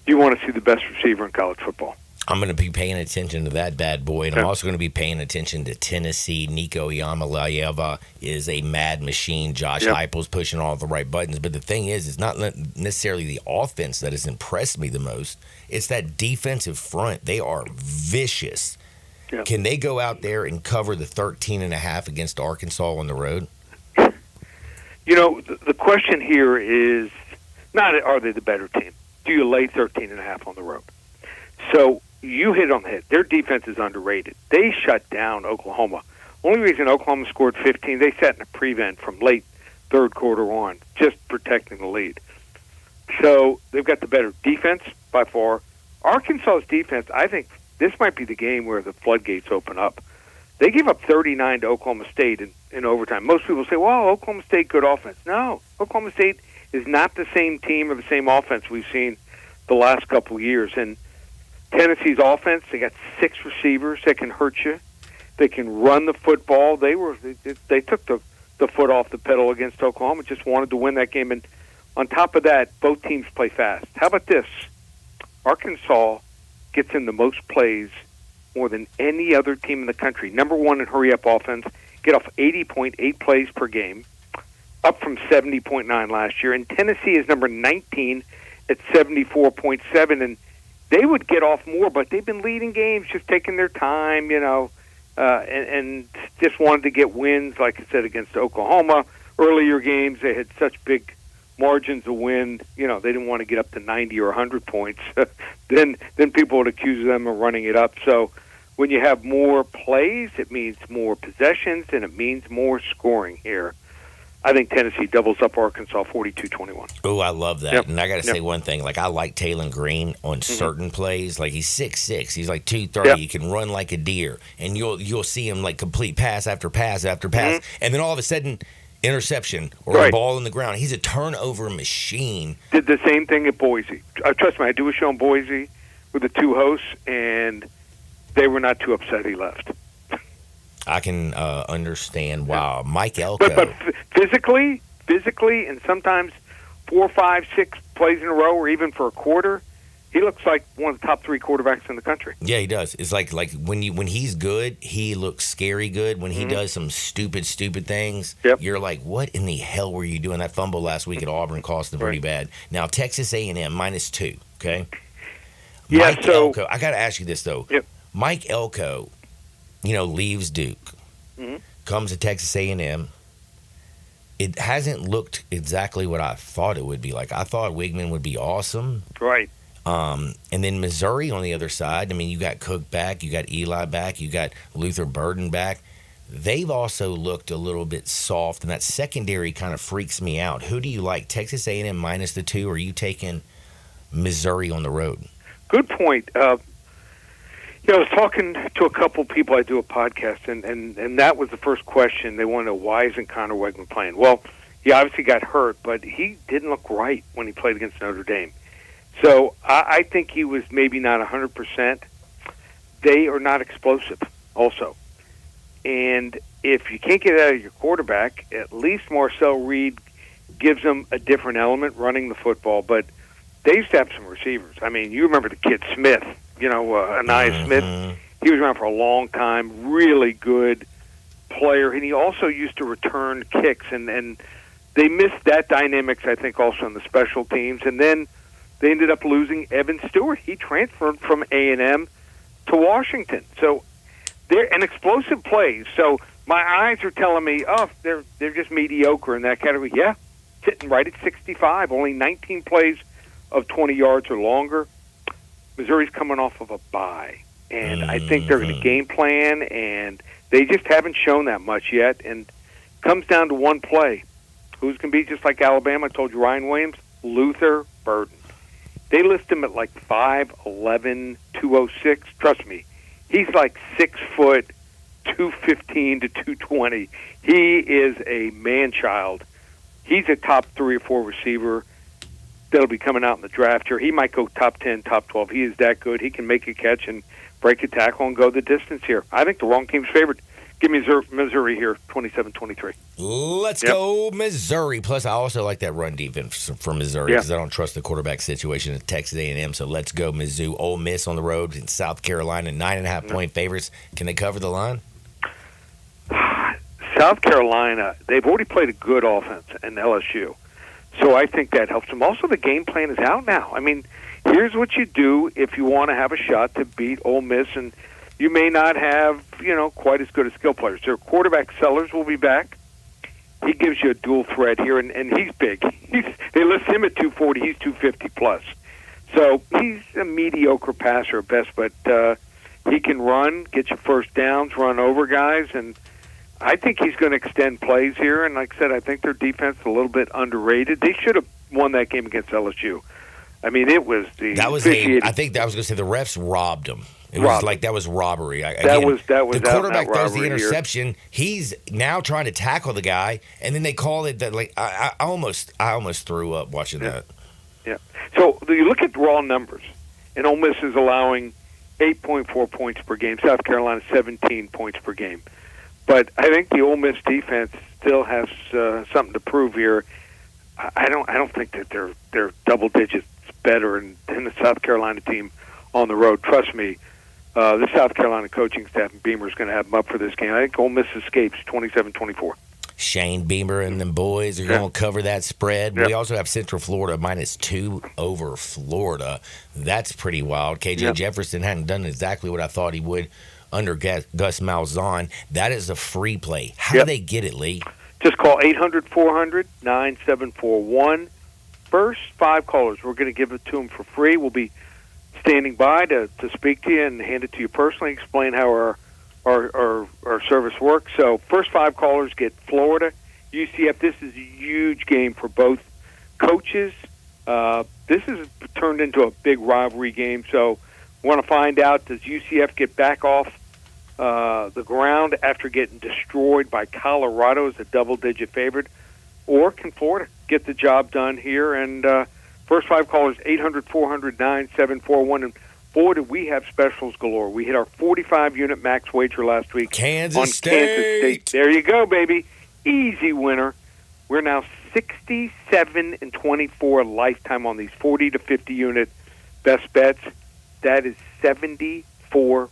You want to see the best receiver in college football. I'm going to be paying attention to that bad boy, and I'm also going to be paying attention to Tennessee. Nico Iamaleava is a mad machine. Josh Heupel's pushing all the right buttons. But the thing is, it's not necessarily the offense that has impressed me the most. It's that defensive front. They are vicious. Yeah. Can they go out there and cover the 13.5 against Arkansas on the road? The question here is not are they the better team? Do you lay 13.5 on the road? So you hit on the head. Their defense is underrated. They shut down Oklahoma. Only reason Oklahoma scored 15, they sat in a prevent from late third quarter on, just protecting the lead. So they've got the better defense by far. Arkansas's defense, I think this might be the game where the floodgates open up. They gave up 39 to Oklahoma State in overtime. Most people say, well, Oklahoma State, good offense. No, Oklahoma State is not the same team or the same offense we've seen the last couple of years. And Tennessee's offense, they got 6 receivers that can hurt you. They can run the football. They took the foot off the pedal against Oklahoma, just wanted to win that game. And on top of that, both teams play fast. How about this? Arkansas gets in the most plays more than any other team in the country. Number 1 in hurry-up offense, get off 80.8 plays per game, up from 70.9 last year. And Tennessee is number 19 at 74.7, and they would get off more, but they've been leading games, just taking their time, and just wanted to get wins, like I said, against Oklahoma. Earlier games, they had such big margins of win, they didn't want to get up to 90 or 100 points. then people would accuse them of running it up. So when you have more plays, it means more possessions, and it means more scoring here. I think Tennessee doubles up Arkansas 42-21. Oh, I love that. Yep. And I got to say one thing. Like, I like Taylor Green on certain plays. Like, he's 6'6". He's like 230. Yep. He can run like a deer. And you'll see him, like, complete pass after pass after pass. And then all of a sudden, interception or a ball in the ground. He's a turnover machine. Did the same thing at Boise. Trust me, I do a show in Boise with the 2 hosts, and they were not too upset he left. I can understand. Wow. Mike Elko. But physically, and sometimes 4, 5, 6 plays in a row, or even for a quarter, he looks like one of the top 3 quarterbacks in the country. Yeah, he does. It's like when he's good, he looks scary good. When he does some stupid things, you're like, what in the hell were you doing? That fumble last week at Auburn cost them pretty bad. Now, Texas A&M -2, okay? Yeah, Mike Elko, I got to ask you this, though. Yep. Mike Elko, leaves Duke, comes to Texas A&M. it hasn't looked exactly what I thought it would be like. I thought Wigman would be awesome. Right. And then Missouri on the other side. I mean, you got Cook back, you got Eli back, you got Luther Burden back. They've also looked a little bit soft, and that secondary kind of freaks me out. Who do you like, Texas A&M minus the 2, or are you taking Missouri on the road? Good point. I was talking to a couple people. I do a podcast, and that was the first question. They wanted to know, why isn't Connor Wegman playing? Well, he obviously got hurt, but he didn't look right when he played against Notre Dame. So I think he was maybe not 100%. They are not explosive also. And if you can't get it out of your quarterback, at least Marcel Reed gives them a different element running the football. But they used to have some receivers. I mean, you remember the kid Smith, Anaya Smith. He was around for a long time, really good player. And he also used to return kicks. And they missed that dynamics, I think, also on the special teams. And then they ended up losing Evan Stewart. He transferred from A&M to Washington. So they're an explosive plays. So my eyes are telling me, they're just mediocre in that category. Yeah, sitting right at 65, only 19 plays of 20 yards or longer. Missouri's coming off of a bye, and I think they're going to game plan, and they just haven't shown that much yet. And it comes down to one play. Who's going to be just like Alabama? I told you, Ryan Williams, Luther Burden. They list him at like 5'11", 206. Trust me, he's like 6 foot, 215 to 220. He is a man-child. He's a top 3 or 4 receiver that'll be coming out in the draft here. He might go top 10, top 12. He is that good. He can make a catch and break a tackle and go the distance here. I think the wrong team's favored. Give me Missouri here, 27-23. Let's go Missouri. Plus, I also like that run defense from Missouri because I don't trust the quarterback situation at Texas A&M. So let's go Mizzou. Ole Miss on the road in South Carolina, 9.5-point favorites. Can they cover the line? South Carolina, they've already played a good offense in LSU. So I think that helps them. Also, the game plan is out now. I mean, here's what you do if you want to have a shot to beat Ole Miss, and you may not have, quite as good as skill players. Their quarterback Sellers will be back. He gives you a dual threat here, and he's big. They list him at 240. He's 250 plus. So he's a mediocre passer at best, but he can run, get you first downs, run over guys, and I think he's going to extend plays here. And like I said, I think their defense is a little bit underrated. They should have won that game against LSU. I mean, it was the I think that was going to say the refs robbed them. It was like that was robbery. That was the quarterback throws the robbery interception. Here. He's now trying to tackle the guy, and then they call it that. Like I almost threw up watching that. Yeah. So you look at raw numbers, and Ole Miss is allowing 8.4 points per game. South Carolina 17 points per game. But I think the Ole Miss defense still has something to prove here. I don't think that they're double digits better than the South Carolina team on the road. Trust me, the South Carolina coaching staff and Beamer is going to have them up for this game. I think Ole Miss escapes 27-24. Shane Beamer and them boys are going to cover that spread. We also have Central Florida -2 over Florida. That's pretty wild. KJ Jefferson hadn't done exactly what I thought he would under Gus Malzahn. That is a free play. How do they get it, Lee? Just call 800-400-9741. First 5 callers, we're going to give it to them for free. We'll be standing by to speak to you and hand it to you personally, explain how our service works. So first 5 callers get Florida, UCF. This is a huge game for both coaches. This has turned into a big rivalry game, so we want to find out, does UCF get back off the ground after getting destroyed by Colorado as a double-digit favorite, or can Florida get the job done here? And first 5 callers, 800-400-9741. And boy, did we have specials galore. We hit our 45-unit max wager last week Kansas State. Kansas State. There you go, baby. Easy winner. We're now 67-24 lifetime on these 40 to 50-unit best bets. That is 74% for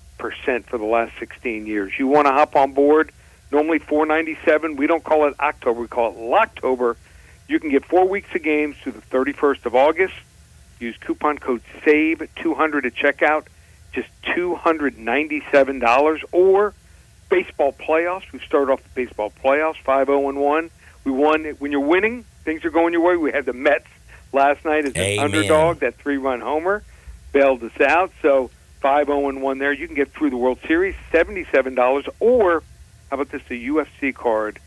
the last 16 years. You want to hop on board? Normally $4.97. We don't call it October. We call it Locktober. You can get 4 weeks of games through the 31st of August. Use coupon code SAVE200 at checkout. Just $297. Or baseball playoffs. We've started off the baseball playoffs, 5-0-1. We won. When you're winning, things are going your way. We had the Mets last night as an underdog. That 3-run homer bailed us out. So 5-0-1 there. You can get through the World Series, $77. Or how about this, a UFC card?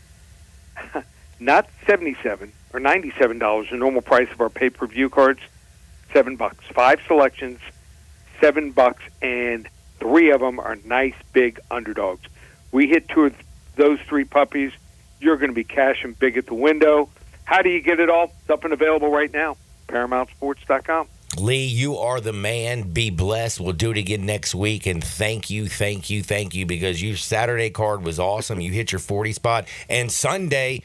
Not $77 or $97, the normal price of our pay-per-view cards, $7. 5 selections, $7, and 3 of them are nice big underdogs. We hit 2 of those 3 puppies. You're going to be cashing big at the window. How do you get it all? It's up and available right now. ParamountSports.com. Lee, you are the man. Be blessed. We'll do it again next week. And thank you, because your Saturday card was awesome. You hit your 40 spot. And Sunday,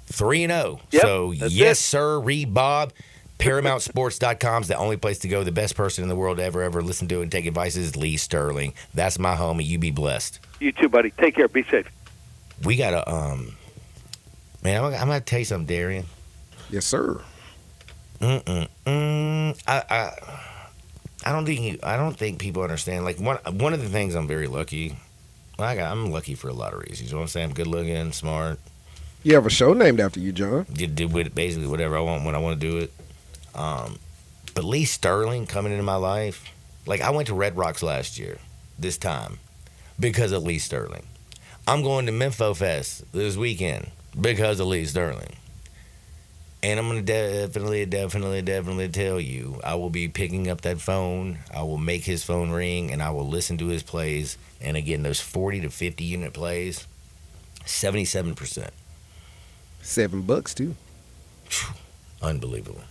3-0. Yep, so, yes, it. sir, Bob. ParamountSports.com is the only place to go. The best person in the world to ever listen to and take advice is Lee Sterling. That's my homie. You be blessed. You too, buddy. Take care. Be safe. We got to, man, I'm going to tell you something, Darian. Yes, sir. I don't think people understand. Like one of the things I'm very lucky. I'm lucky for a lot of reasons. You know what I'm saying? I'm good looking, smart. You have a show named after you, John. Do basically whatever I want when I want to do it. But Lee Sterling coming into my life, like I went to Red Rocks last year, this time, because of Lee Sterling. I'm going to Mempho Fest this weekend because of Lee Sterling. And I'm going to definitely tell you, I will be picking up that phone. I will make his phone ring, and I will listen to his plays. And again, those 40 to 50 unit plays, 77%. $7 too. Unbelievable.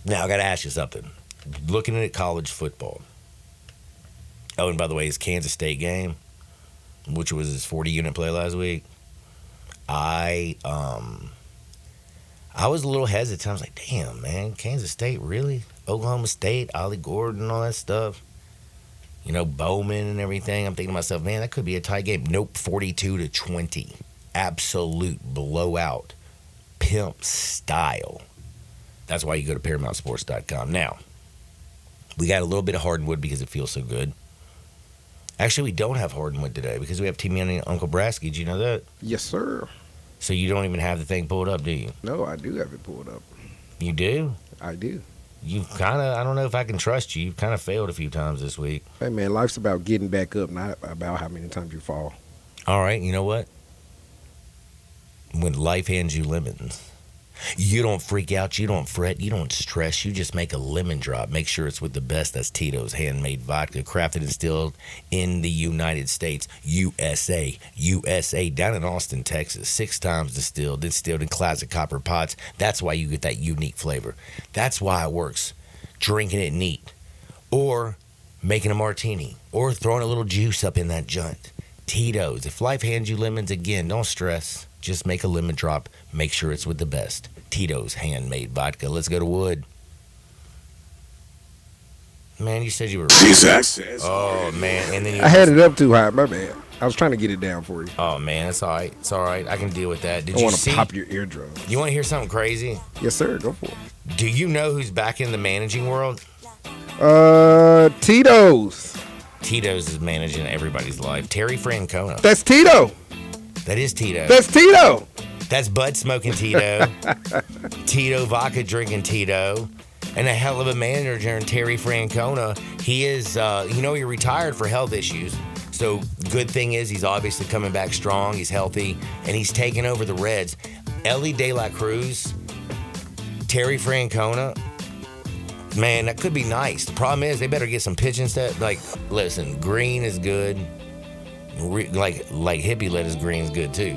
Now, I got to ask you something. Looking at college football. Oh, and by the way, his Kansas State game, which was his 40 unit play last week, I was a little hesitant. I was like, damn, man, Kansas State, really? Oklahoma State, Ollie Gordon, and all that stuff. You know, Bowman and everything. I'm thinking to myself, man, that could be a tie game. Nope, 42-20. Absolute blowout. Pimp style. That's why you go to ParamountSports.com. Now, we got a little bit of Hardwood because it feels so good. Actually, we don't have Hardwood today because we have Timmy and Uncle Brasky. Did you know that? Yes, sir. So you don't even have the thing pulled up, do you? No, I do have it pulled up. You do? I do. You've kind of, I don't know if I can trust you. You've kind of failed a few times this week. Hey, man, life's about getting back up, not about how many times you fall. All right, you know what? When life hands you lemons, you don't freak out, you don't fret, you don't stress. You just make a lemon drop. Make sure it's with the best. That's Tito's handmade vodka, crafted and distilled in the United States, USA, down in Austin, Texas. 6 times distilled in classic copper pots. That's why you get that unique flavor. That's why it works. Drinking it neat, or making a martini, or throwing a little juice up in that joint. Tito's. If life hands you lemons, again, don't stress. Just make a lemon drop. Make sure it's with the best. Tito's handmade vodka. Let's go to Wood. Man, you said you were. Jesus. Oh man, and then I had it up too high. My bad. I was trying to get it down for you. Oh man, it's all right. It's all right. I can deal with that. Did I you want to see? pop your eardrum. You want to hear something crazy? Yes, sir. Go for it. Do you know who's back in the managing world? Tito's. Tito's is managing everybody's life. Terry Francona. That's Tito. That is Tito. That's Tito. That's Bud smoking Tito. Tito vodka drinking Tito. And a hell of a manager in Terry Francona. He is, he retired for health issues. So good thing is he's obviously coming back strong. He's healthy. And he's taking over the Reds. Ellie De La Cruz, Terry Francona. Man, that could be nice. The problem is they better get some pitching stuff. Like, listen, Green is good. Like hippie lettuce Green is good too.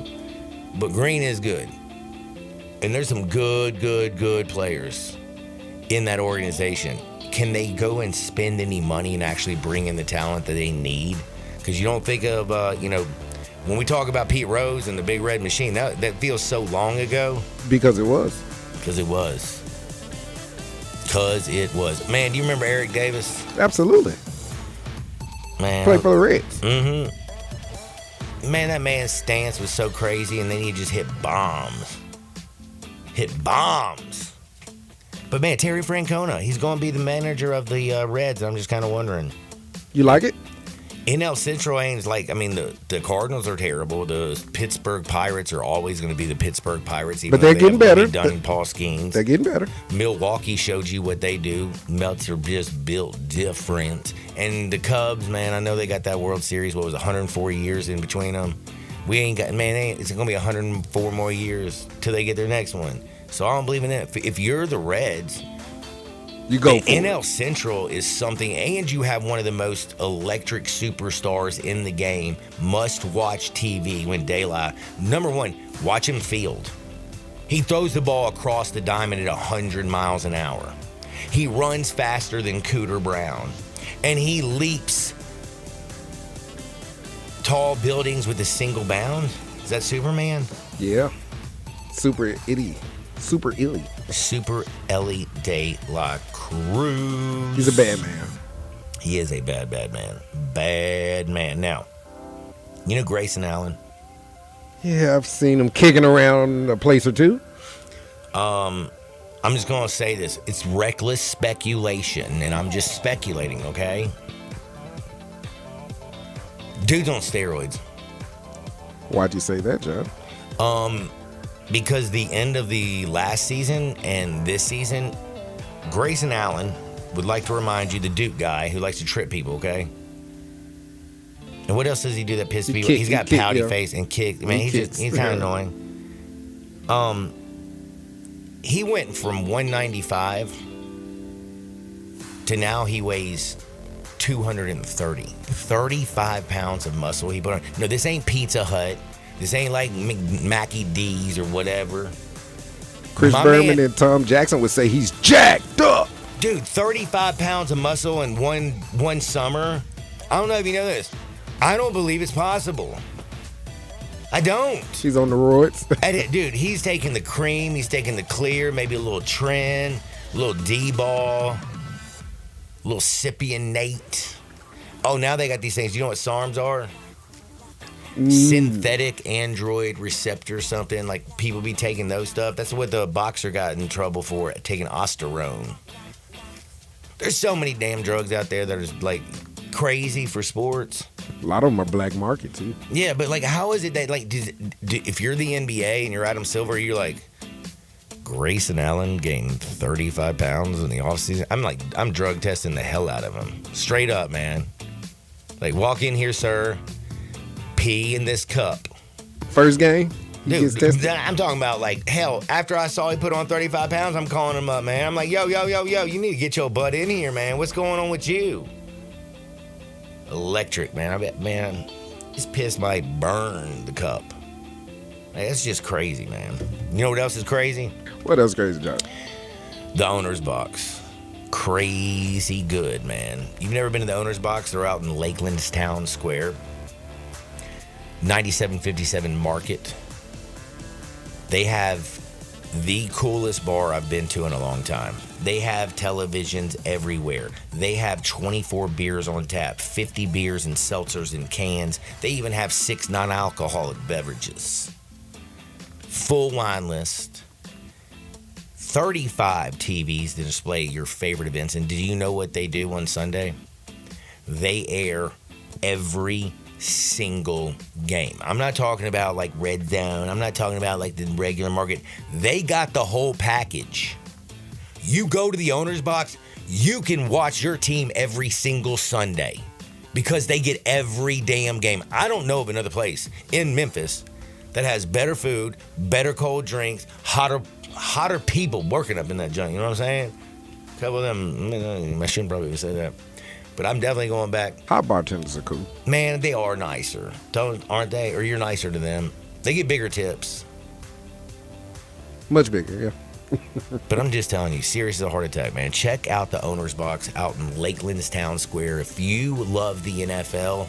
But Green is good. And there's some good players in that organization. Can they go and spend any money and actually bring in the talent that they need? Because you don't think of, when we talk about Pete Rose and the Big Red Machine, that feels so long ago. Because it was. Because it was. Man, do you remember Eric Davis? Absolutely. Man. Played for the Reds. Mm-hmm. Man, that man's stance was so crazy, and then he just hit bombs. But man, Terry Francona, he's going to be the manager of the Reds. I'm just kind of wondering. You like it? NL Central ain't like, I mean, the Cardinals are terrible. The Pittsburgh Pirates are always going to be the Pittsburgh Pirates. Even But they're though getting they have better. Done in Paul Skeens. They're getting better. Milwaukee showed you what they do. Mets are just built different. And the Cubs, man, I know they got that World Series. What was it, 104 years in between them? We ain't got, man, it's going to be 104 more years till they get their next one. So I don't believe in that. If you're the Reds, you go. The NL Central is something, and you have one of the most electric superstars in the game. Must watch TV when daylight. Number one, watch him field. He throws the ball across the diamond at 100 miles an hour. He runs faster than Cooter Brown, and he leaps tall buildings with a single bound. Is that Superman? Yeah. Super Illy. Super Ellie De La Cruz. He's a bad man. He is a bad man. Bad man. Now, you know Grayson Allen? Yeah, I've seen him kicking around a place or two. I'm just going to say this. It's reckless speculation, and I'm just speculating, okay? Dude's on steroids. Why'd you say that, John? Because the end of the last season and this season, Grayson Allen would like to remind you, the Duke guy who likes to trip people, okay? And what else does he do that pisses people? He's got pouty face and kick. Man, he's kind of annoying. He went from 195 to now he weighs 230. 35 pounds of muscle he put on. No, this ain't Pizza Hut. This ain't like Mackie D's or whatever. Chris Berman and Tom Jackson would say he's jacked up. Dude, 35 pounds of muscle in one summer. I don't know if you know this. I don't believe it's possible. I don't. He's on the roids. Dude, he's taking the cream. He's taking the clear. Maybe a little Tren, a little D-ball, a little Scipion Nate. Oh, now they got these things. You know what SARMs are? Synthetic android receptor something. Like people be taking those stuff. That's what the boxer got in trouble for, taking Osterone. There's so many damn drugs out there that are like crazy for sports. A lot of them are black market too. Yeah, but like, how is it that like, if you're the NBA and you're Adam Silver, you're like, Grayson Allen gained 35 pounds in the offseason? I'm drug testing the hell out of him. Straight up, man. Like, walk in here, sir. Pee in this cup. First game? Dude, I'm talking about, like, hell, after I saw he put on 35 pounds, I'm calling him up, man. I'm like, yo, you need to get your butt in here, man. What's going on with you? Electric, man. I bet, man, his piss might burn the cup. Like, that's just crazy, man. You know what else is crazy? What else crazy, John? The owner's box. Crazy good, man. You've never been to the owner's box? They're out in Lakeland's Town Square. 9757 Market. They have the coolest bar I've been to in a long time. They have televisions everywhere. They have 24 beers on tap, 50 beers and seltzers in cans. They even have 6 non-alcoholic beverages. Full wine list. 35 TVs to display your favorite events. And do you know what they do on Sunday? They air every single game. I'm not talking about like Red Zone. I'm not talking about like the regular market. They got the whole package. You go to the owner's box, you can watch your team every single Sunday because they get every damn game. I don't know of another place in Memphis that has better food, better cold drinks, hotter people working up in that joint. You know what I'm saying? A couple of them, I shouldn't probably say that. But I'm definitely going back. Hot bartenders are cool. Man, they are nicer. Aren't they? Or you're nicer to them. They get bigger tips. Much bigger, yeah. But I'm just telling you, serious as a heart attack, man. Check out the owner's box out in Lakeland's Town Square. If you love the NFL,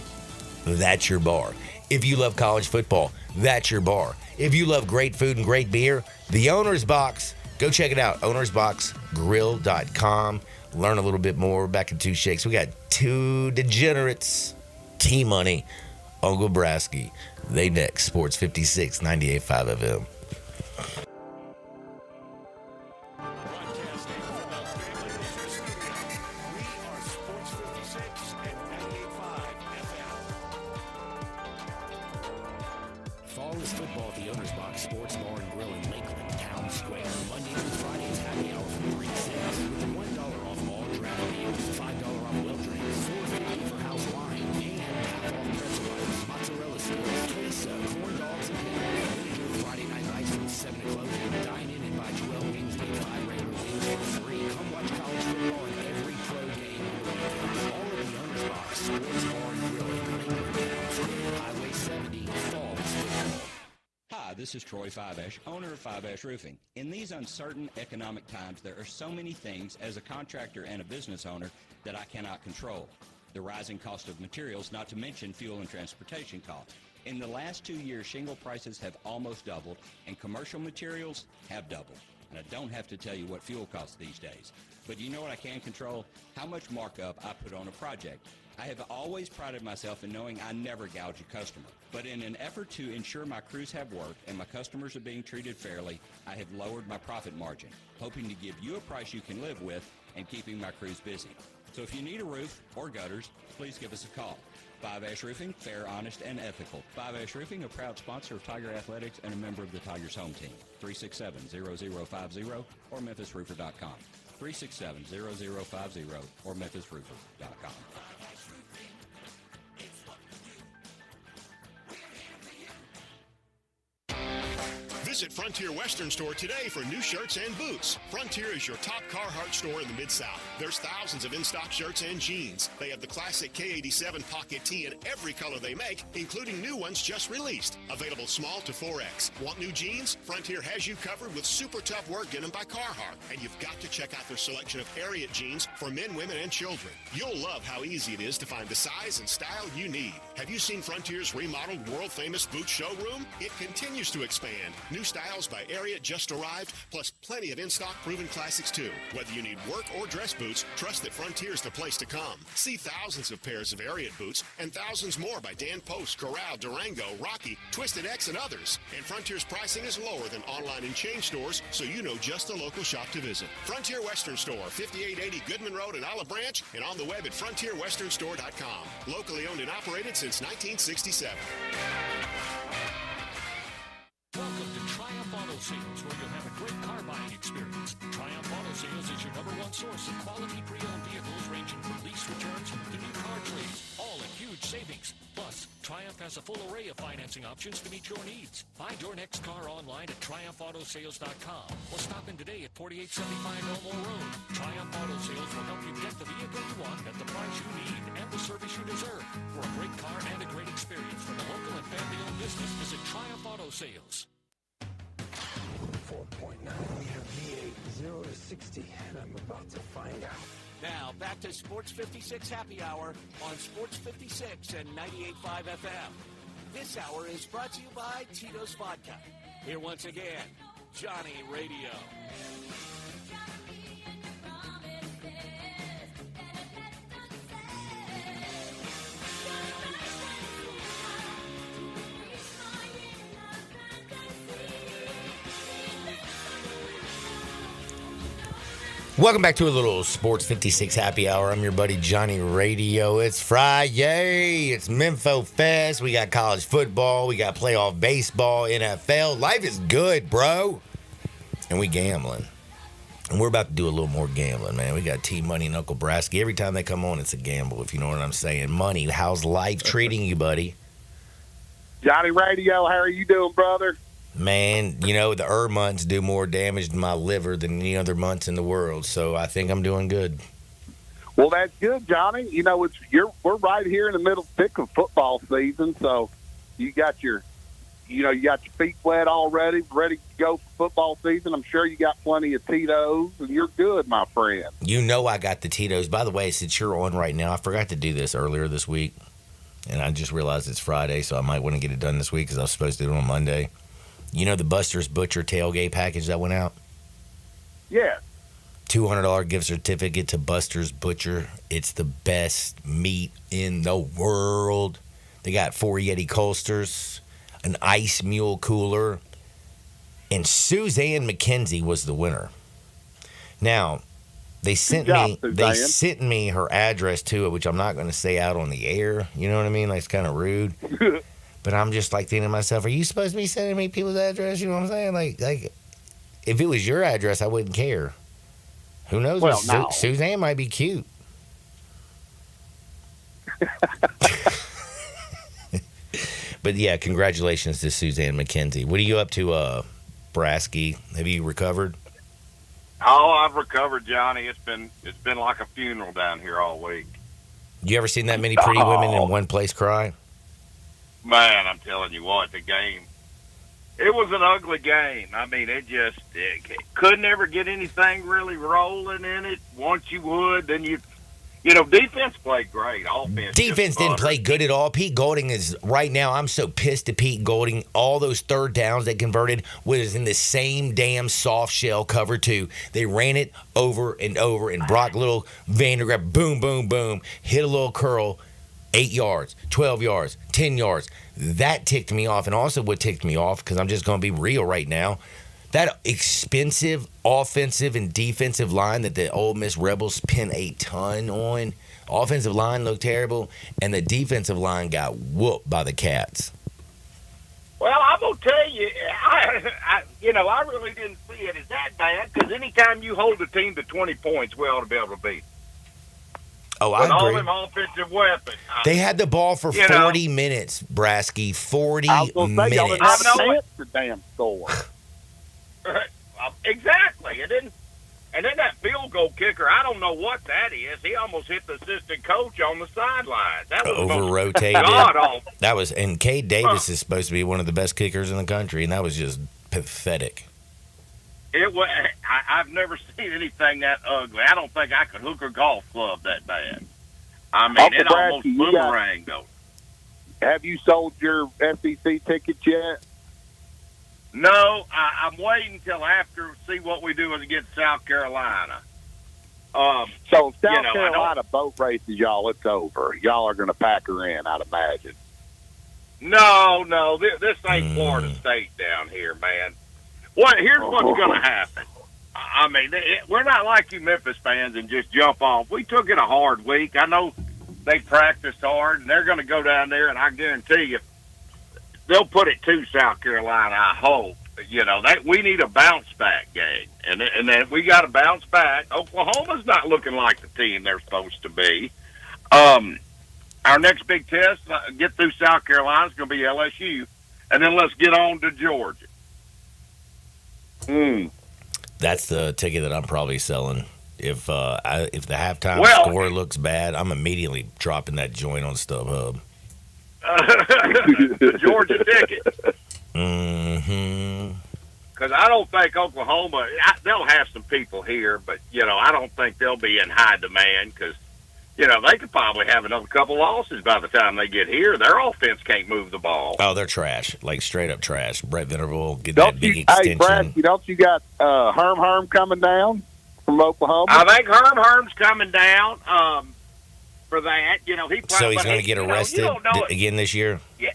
that's your bar. If you love college football, that's your bar. If you love great food and great beer, the owner's box, go check it out. ownersboxgrill.com. Learn a little bit more. Back in Two Shakes. We got two degenerates. T-Money, Uncle Brasky. They next. Sports 56, 98.5 FM. Broadcasting from the Family Leisure Studio, we are Sports 56 at 98.5 FM. It's football at the Owner's Box Sports Bar and Grill in Lakeland, Town Square. Monday through Friday is happy hour from 3 to 6. With $1 off all draft meals, $5 off well drinks, $4.50 for house wine, and half off pretzel bites, mozzarella sticks, queso, corn dogs, and pickles. Monday through Friday night lights from 7 to close. Dine in and buy 12 wings and get 5 regular wings for free. Come watch college football and every pro game on the weekend. All at the Owner's Box Sports Bar and Grill in Lakeland, Town Square. Highway 70, fall is football. Hi, this is Troy Fiveash, owner of Fiveash Roofing. In these uncertain economic times, there are so many things as a contractor and a business owner that I cannot control. The rising cost of materials, not to mention fuel and transportation costs. In the last 2 years, shingle prices have almost doubled, and commercial materials have doubled. And I don't have to tell you what fuel costs these days. But you know what I can control? How much markup I put on a project. I have always prided myself in knowing I never gouge a customer. But in an effort to ensure my crews have work and my customers are being treated fairly, I have lowered my profit margin, hoping to give you a price you can live with and keeping my crews busy. So if you need a roof or gutters, please give us a call. Five Ash Roofing, fair, honest, and ethical. Five Ash Roofing, a proud sponsor of Tiger Athletics and a member of the Tigers home team. 367-0050 or MemphisRoofer.com. 367-0050 or MemphisRoofer.com. Visit Frontier Western Store today for new shirts and boots. Frontier is your top Carhartt store in the Mid-South. There's thousands of in-stock shirts and jeans. They have the classic K87 pocket tee in every color they make, including new ones just released. Available small to 4X. Want new jeans? Frontier has you covered with super tough work denim by Carhartt. And you've got to check out their selection of Ariat jeans for men, women, and children. You'll love how easy it is to find the size and style you need. Have you seen Frontier's remodeled world-famous boot showroom? It continues to expand. New styles by Ariat just arrived, plus plenty of in-stock proven classics too. Whether you need work or dress boots, trust that Frontier's the place to come. See thousands of pairs of Ariat boots and thousands more by Dan Post, Corral, Durango, Rocky, Twisted X, and others. And Frontier's pricing is lower than online and chain stores, so you know just the local shop to visit. Frontier Western Store, 5880 Goodman Road in Olive Branch, and on the web at frontierwesternstore.com. Locally owned and operated since 1967. Welcome to Triumph Auto Sales, where you'll have a great car buying experience. Triumph Auto Sales is your #1 source of quality pre-owned vehicles ranging from lease returns to new car trades, all at huge savings. Plus, Triumph has a full array of financing options to meet your needs. Find your next car online at TriumphAutoSales.com or stop in today at 4875 Elmore Road. Triumph Auto Sales will help you get the vehicle you want at the price you need and the service you deserve. For a great car and a great experience from a local and family-owned business, visit Triumph Auto Sales. 4.9-liter V8, 0 to 60, and I'm about to find out. Now, back to Sports 56 Happy Hour on Sports 56 and 98.5 FM. This hour is brought to you by Tito's Vodka. Here once again, Johnny Radio. Welcome back to a little Sports 56 Happy Hour. I'm your buddy Johnny Radio. It's Friday. It's Memphis Fest. We got college football. We got playoff baseball, NFL. Life is good, bro. And we gambling. And we're about to do a little more gambling, man. We got T-Money and Uncle Brasky. Every time they come on, it's a gamble, if you know what I'm saying. Money, how's life treating you, buddy? Johnny Radio, how are you doing, brother? Man, you know, the months do more damage to my liver than any other months in the world, so I think I'm doing good. Well, that's good, Johnny. You know, we're right here in the middle thick of football season, so you got your feet wet already, ready to go for football season. I'm sure you got plenty of Tito's, and you're good, my friend. You know I got the Tito's. By the way, since you're on right now, I forgot to do this earlier this week, and I just realized it's Friday, so I might want to get it done this week because I was supposed to do it on Monday. You know the Buster's Butcher tailgate package that went out? Yeah. $200 gift certificate to Buster's Butcher. It's the best meat in the world. They got 4 Yeti coasters, an ice mule cooler, and Suzanne McKenzie was the winner. Now, they sent me her address to it, which I'm not going to say out on the air. You know what I mean? Like, it's kind of rude. But I'm just like thinking to myself, are you supposed to be sending me people's address? You know what I'm saying? Like if it was your address, I wouldn't care. Who knows? Well, no. Suzanne might be cute. But yeah, congratulations to Suzanne McKenzie. What are you up to, Brasky? Have you recovered? Oh, I've recovered, Johnny. It's been like a funeral down here all week. You ever seen that many pretty women in one place cry? Man, I'm telling you what, the game. It was an ugly game. I mean, it couldn't ever get anything really rolling in it. Once you would, then defense played great. Defense didn't play good at all. Pete Golding is right now. I'm so pissed at Pete Golding. All those third downs they converted was in the same damn soft shell cover two. They ran it over and over, and Brock Little Vandergraft, boom, boom, boom, hit a little curl, 8 yards, 12 yards, 10 yards. That ticked me off, and also what ticked me off, because I'm just going to be real right now, that expensive offensive and defensive line that the Ole Miss Rebels spent a ton on, offensive line looked terrible, and the defensive line got whooped by the Cats. Well, I'm going to tell you, I really didn't see it as that bad, because anytime you hold a team to 20 points, we ought to be able to beat them. Oh, I With agree. all them offensive weapons. They had the ball for 40 minutes, Brasky. 40 I was going to say, y'all didn't minutes. have a chance to damn score. Exactly. And then that field goal kicker, I don't know what that is. He almost hit the assistant coach on the sideline. That was Over-rotated. God-awful. That was, and Cade Davis is supposed to be one of the best kickers in the country, and that was just pathetic. It was. I've never seen anything that ugly. I don't think I could hook a golf club that bad. I mean, Uncle it almost Brasky, you got- boomeranged though. Have you sold your SEC tickets yet? No, I'm waiting till after see what we do against South Carolina. So South I don't- Carolina boat races, y'all, it's over. Y'all are going to pack her in, I'd imagine. No, this ain't Florida State down here, man. Here's what's going to happen. I mean, we're not like you Memphis fans and just jump off. We took it a hard week. I know they practiced hard, and they're going to go down there, and I guarantee you, they'll put it to South Carolina, I hope. We need a bounce-back game, and then we got to bounce back. Oklahoma's not looking like the team they're supposed to be. Our next big test, get through South Carolina, is going to be LSU, and then let's get on to Georgia. That's the ticket that I'm probably selling. If the halftime score looks bad, I'm immediately dropping that joint on StubHub. The Georgia ticket. Mm-hmm. Because I don't think Oklahoma, they'll have some people here, but, I don't think they'll be in high demand because, they could probably have another couple losses by the time they get here. Their offense can't move the ball. Oh, they're trash. Like, straight up trash. Brett Venerable, get that big extension. Hey, Brad, don't you got Herm coming down from Oklahoma? I think Herm's coming down for that. He probably, So he's going to get arrested again this year? Yeah.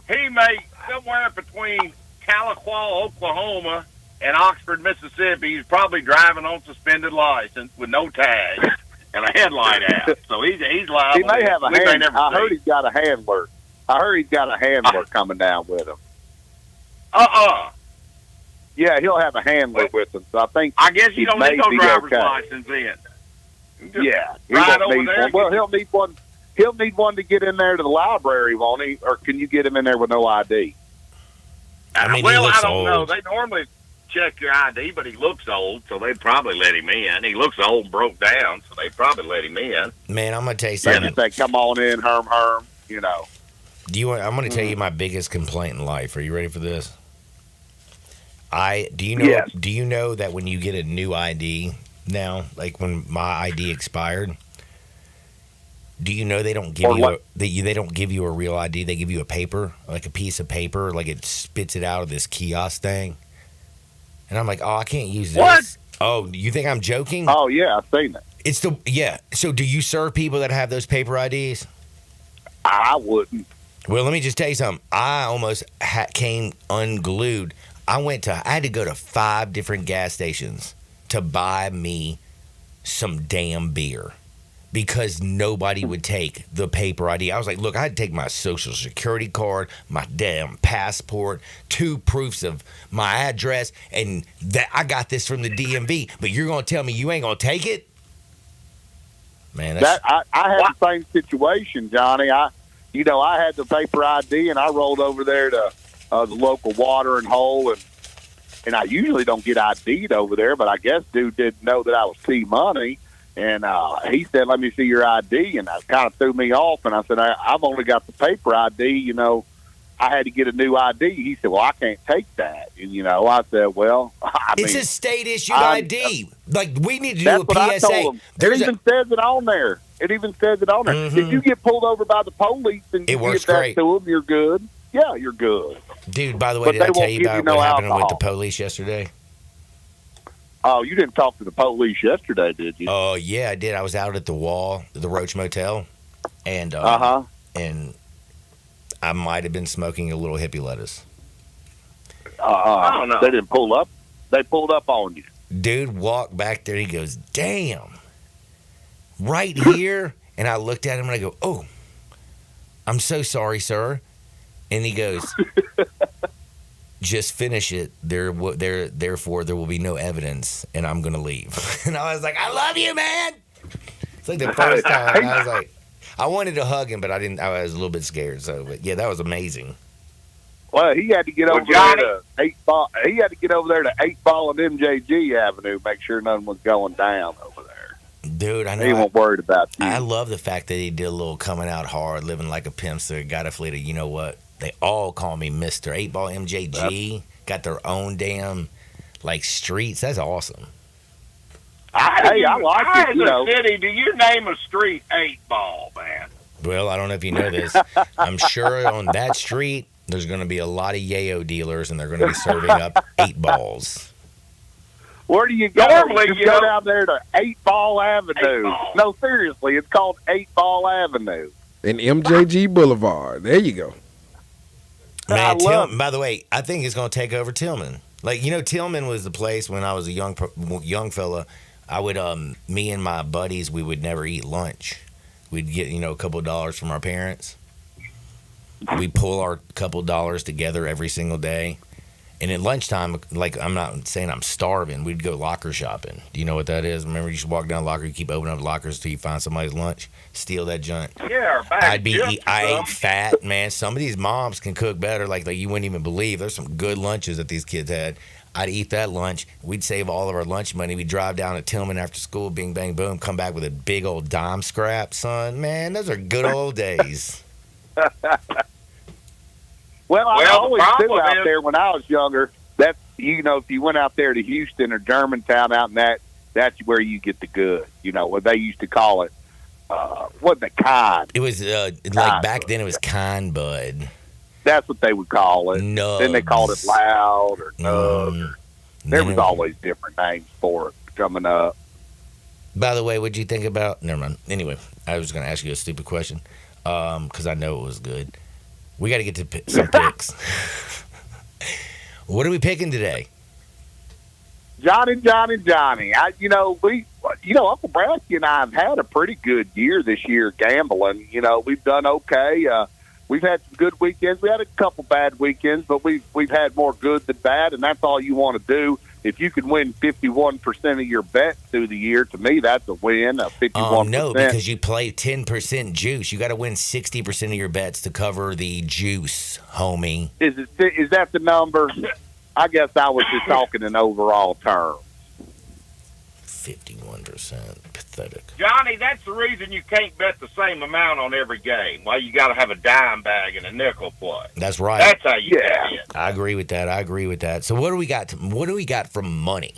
He may, somewhere between Tahlequah, Oklahoma, and Oxford, Mississippi, he's probably driving on suspended license with no tag and a headlight out. So he's liable. He may have a handler. I heard he's he's got a handler. Coming down with him. Yeah, he'll have a handler with him. So I guess you don't need no driver's license then. Yeah, he Right won't over need there. one. Well, he'll need one. He'll need one to get in there to the library, won't he? Or can you get him in there with no ID? I mean, I he looks don't know. old. They normally check your ID, but he looks old, so they'd probably let him in. He looks old and broke down, so they'd probably let him in. Man, I'm going to tell you They something. just say, "Come on in, Herm." I'm going to tell you my biggest complaint in life. Are you ready for this? Do Yes. you know that when you get a new ID now, like when my ID expired, do you know they don't give they don't give you a real ID? They give you a paper, like a piece of paper, like it spits it out of this kiosk thing. And I'm like, I can't use this. What? Oh, you think I'm joking? Oh yeah, I've seen it. So do you serve people that have those paper IDs? I wouldn't. Well, let me just tell you something. I almost came unglued. I had to go to 5 different gas stations to buy me some damn beer because nobody would take the paper ID. I was like, look, I had to take my social security card, my damn passport, 2 proofs of my address, and that I got this from the DMV, but you're going to tell me you ain't going to take it? Man, that's... I had the same situation, Johnny. I had the paper ID, and I rolled over there to the local watering hole, and I usually don't get ID'd over there, but I guess dude didn't know that I was T-Money, and he said, let me see your ID, and that kind of threw me off, and I said, I've only got the paper ID, I had to get a new ID. He said, well, I can't take that. And, I said, well, it's a state-issued ID. Like, we need to do a what I PSA. told him. It even says it on there. Mm-hmm. If you get pulled over by the police and you works give that great. to them, you're good. Yeah, you're good. Dude, by the way, But did I they tell won't you give about you no what happened with alcohol. the police yesterday? Oh, you didn't talk to the police yesterday, did you? Oh, yeah, I did. I was out at the Wall, the Roach Motel, and and I might have been smoking a little hippie lettuce. I don't know. They didn't pull up. They pulled up on you. Dude walked back there. He goes, damn, right here? And I looked at him and I go, oh, I'm so sorry, sir. And he goes, just finish it. Therefore, there will be no evidence, and I'm going to leave. And I was like, I love you, man. It's like the first time. I was like, I wanted to hug him, but I didn't. I was a little bit scared. So, but yeah, that was amazing. Well, he had to get over there to 8-Ball. He had to get over there to 8-Ball and MJG Avenue, make sure nothing was going down over there. Dude, I know. He wasn't worried about you. I love the fact that he did a little coming out hard, living like a pimp. So got a fleet of, you know what? They all call me Mr. 8-Ball MJG. Got their own damn streets. That's awesome. I like it. As a city, do you name a street 8-Ball, man? Well, I don't know if you know this. I'm sure on that street, there's going to be a lot of yayo dealers, and they're going to be serving up 8-Balls. Where do you go? Normally, you go down there to 8-Ball Avenue. 8-Ball. No, seriously, it's called 8-Ball Avenue. And MJG Boulevard. There you go. Man, by the way, I think it's going to take over Tillman. Tillman was the place when I was a young fella. I would, me and my buddies, we would never eat lunch. We'd get, a couple of dollars from our parents. We'd pull our couple of dollars together every single day. And at lunchtime, I'm not saying I'm starving, we'd go locker shopping. Do you know what that is? Remember, you just walk down the locker, you keep opening up lockers until you find somebody's lunch, steal that junk. Yeah, I ate fat, man. Some of these moms can cook better, like you wouldn't even believe. There's some good lunches that these kids had. I'd eat that lunch. We'd save all of our lunch money. We'd drive down to Tillman after school, bing, bang, boom, come back with a big old dime scrap, son. Man, those are good old days. Well, I always do out there when I was younger. That's, if you went out there to Houston or Germantown out in that's where you get the good. What they used to call it. Wasn't it kind? It was, back then it was kind, bud. That's what they would call it. Nubs. Then they called it loud or nubs. There was always different names for it coming up. By the way, what'd you think about? Never mind. Anyway, I was going to ask you a stupid question because I know it was good. We got to get to some picks. What are we picking today? Johnny. Uncle Brasky and I have had a pretty good year this year gambling. We've done okay. We've had some good weekends. We had a couple bad weekends, but we've had more good than bad, and that's all you want to do. If you can win 51% of your bets through the year, to me, that's a win. 51%. No, because you play 10% juice. You got to win 60% of your bets to cover the juice, homie. Is that the number? I guess I was just talking in overall terms. 51%. Pathetic. Johnny, that's the reason you can't bet the same amount on every game. Well, you got to have a dime bag and a nickel play. That's right. That's how you bet it. I agree with that. So what do we got? What do we got from money?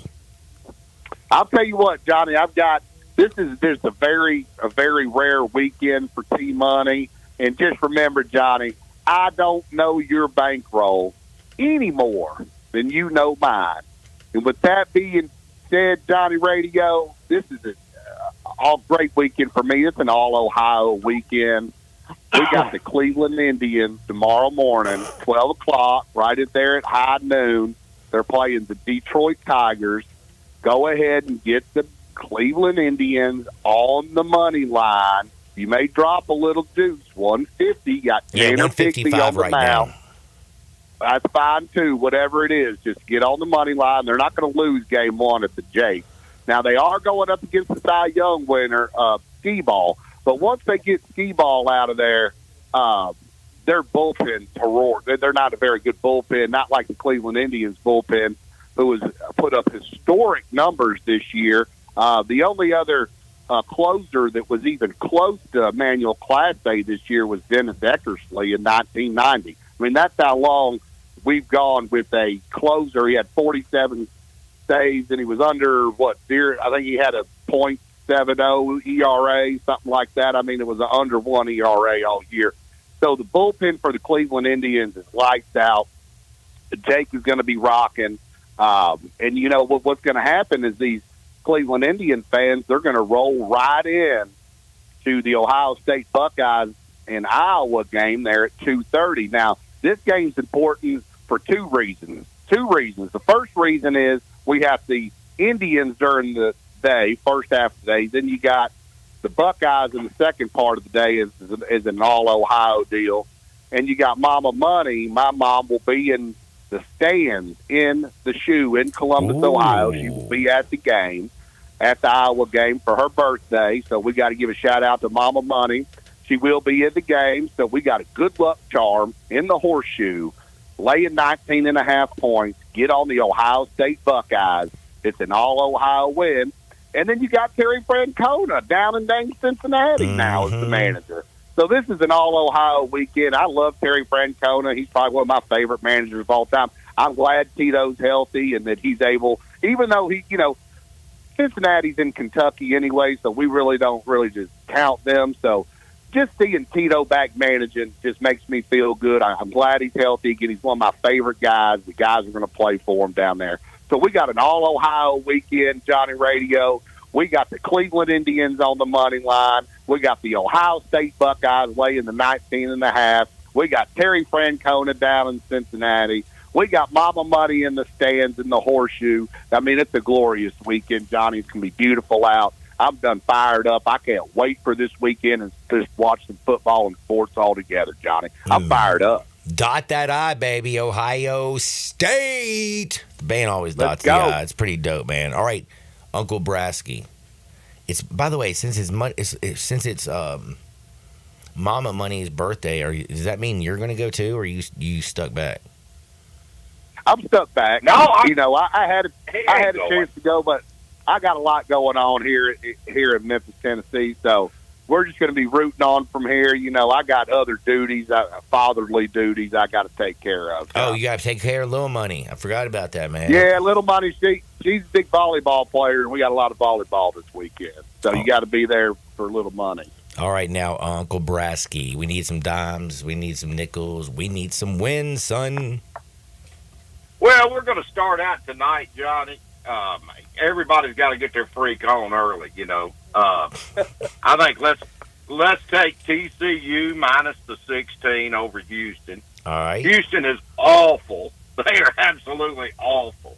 I'll tell you what, Johnny. I've got there's a very rare weekend for T-Money, and just remember, Johnny, I don't know your bankroll any more than you know mine. And with that being said, Johnny Radio, this is an all great weekend for me. It's an all Ohio weekend. We got the Cleveland Indians tomorrow morning, 12 o'clock, right there at high noon. They're playing the Detroit Tigers. Go ahead and get the Cleveland Indians on the money line. You may drop a little juice, 150. Got Tanner Bixby on the right mound. now. That's fine, too. Whatever it is, just get on the money line. They're not going to lose game one at the Jake. Now, they are going up against the Cy Young winner, Skee-Ball. But once they get Skee-Ball out of there, their bullpen to they're not a very good bullpen, not like the Cleveland Indians bullpen, who has put up historic numbers this year. The only other closer that was even close to Emmanuel Clase this year was Dennis Eckersley in 1990. I mean, that's how long we've gone with a closer. He had 47 saves, and he was under, I think he had a .70 ERA, something like that. I mean, it was an under 1 ERA all year. So the bullpen for the Cleveland Indians is lights out. Jake is going to be rocking. And, you know, what's going to happen is these Cleveland Indian fans, they're going to roll right in to the Ohio State Buckeyes and Iowa game there at 2:30. Now, this game's important for two reasons. The first reason is we have the Indians during the day, first half of the day. Then you got the Buckeyes in the second part of the day is an all-Ohio deal. And you got Mama Money. My mom will be in the stands in the shoe in Columbus, Ohio. She will be at the game, at the Iowa game for her birthday. So we got to give a shout-out to Mama Money. She will be at the game, so we got a good luck charm in the horseshoe, laying 19.5 points, get on the Ohio State Buckeyes. It's an all-Ohio win. And then you got Terry Francona down in dang Cincinnati now as the manager. So this is an all-Ohio weekend. I love Terry Francona. He's probably one of my favorite managers of all time. I'm glad Tito's healthy and that he's able, even though Cincinnati's in Kentucky anyway, so we really don't just count them. So just seeing Tito back managing just makes me feel good. I'm glad he's healthy. Again, he's one of my favorite guys. The guys are going to play for him down there. So we got an all-Ohio weekend, Johnny Radio. We got the Cleveland Indians on the money line. We got the Ohio State Buckeyes laying the 19.5. We got Terry Francona down in Cincinnati. We got Mama Money in the stands in the horseshoe. I mean, it's a glorious weekend, Johnny. It's going to be beautiful out. I'm done fired up. I can't wait for this weekend and just watch some football and sports all together, Johnny. I'm fired up. Dot that I, baby. Ohio State. The band always dots the I. It's pretty dope, man. All right, Uncle Brasky. It's, by the way, since it's Mama Money's birthday, does that mean you're going to go too, or you stuck back? I'm stuck back. No, I had a chance to go, but I got a lot going on here in Memphis, Tennessee. So we're just going to be rooting on from here. You know, I got other duties, fatherly duties I got to take care of. Oh, you got to take care of Little Money. I forgot about that, man. Yeah, Little Money, she's a big volleyball player, and we got a lot of volleyball this weekend. So you got to be there for Little Money. All right, now, Uncle Brasky, we need some dimes. We need some nickels. We need some wins, son. Well, we're going to start out tonight, Johnny. Everybody's got to get their freak on early, you know. I think let's take TCU minus the 16 over Houston. All right. Houston is awful. They are absolutely awful.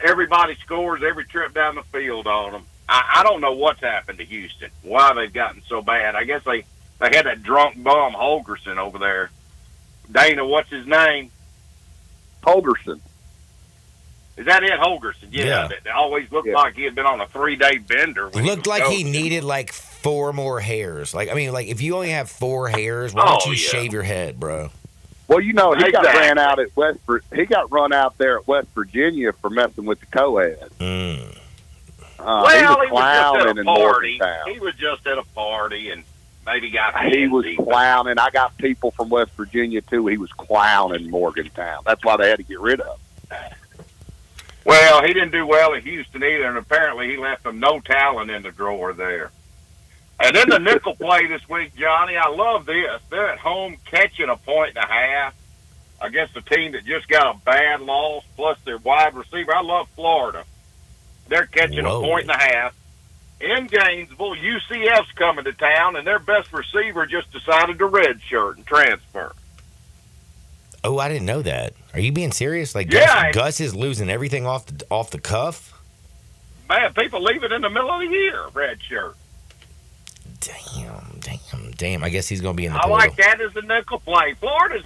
Everybody scores every trip down the field on them. I don't know what's happened to Houston, why they've gotten so bad. I guess they had that drunk bum Holgerson over there. Dana, what's his name? Holgerson. Is that it, Holgerson? Yeah. It always looked like he had been on a 3-day bender. Looked like he needed like 4 more hairs. Like, I mean, like if you only have 4 hairs, why don't you shave your head, bro? Well, you know, he got ran out at he got run out there at West Virginia for messing with the co-ed. Mm. He was clowning in Morgantown. He was just at a party and maybe got He was clowning. I got people from West Virginia, too. He was clowning in Morgantown. That's why they had to get rid of him. Well, he didn't do well at Houston either, and apparently he left them no talent in the drawer there. And then the nickel play this week, Johnny, I love this. They're at home catching a 1.5 against a team that just got a bad loss, plus their wide receiver. I love Florida. They're catching a 1.5. In Gainesville, UCF's coming to town, and their best receiver just decided to redshirt and transfer. Oh, I didn't know that. Are you being serious? Like, yeah, Gus is losing everything off the cuff? Man, people leave it in the middle of the year, red shirt. Damn. I guess he's going to be in the I portal. like that as a nickel play. Florida's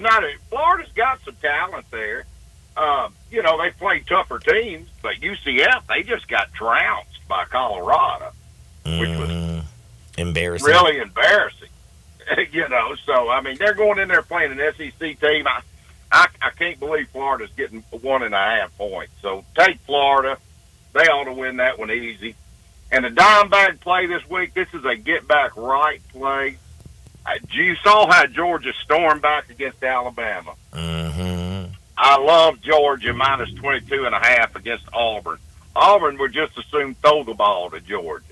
got some talent there. They play tougher teams, but UCF, they just got trounced by Colorado, which was embarrassing. Really embarrassing. So, I mean, they're going in there playing an SEC team. I can't believe Florida's getting 1.5 points. So take Florida. They ought to win that one easy. And the dime bag play this week, this is a get-back right play. You saw how Georgia stormed back against Alabama. Mm-hmm. I love Georgia minus 22.5 against Auburn. Auburn would just as soon throw the ball to Georgia.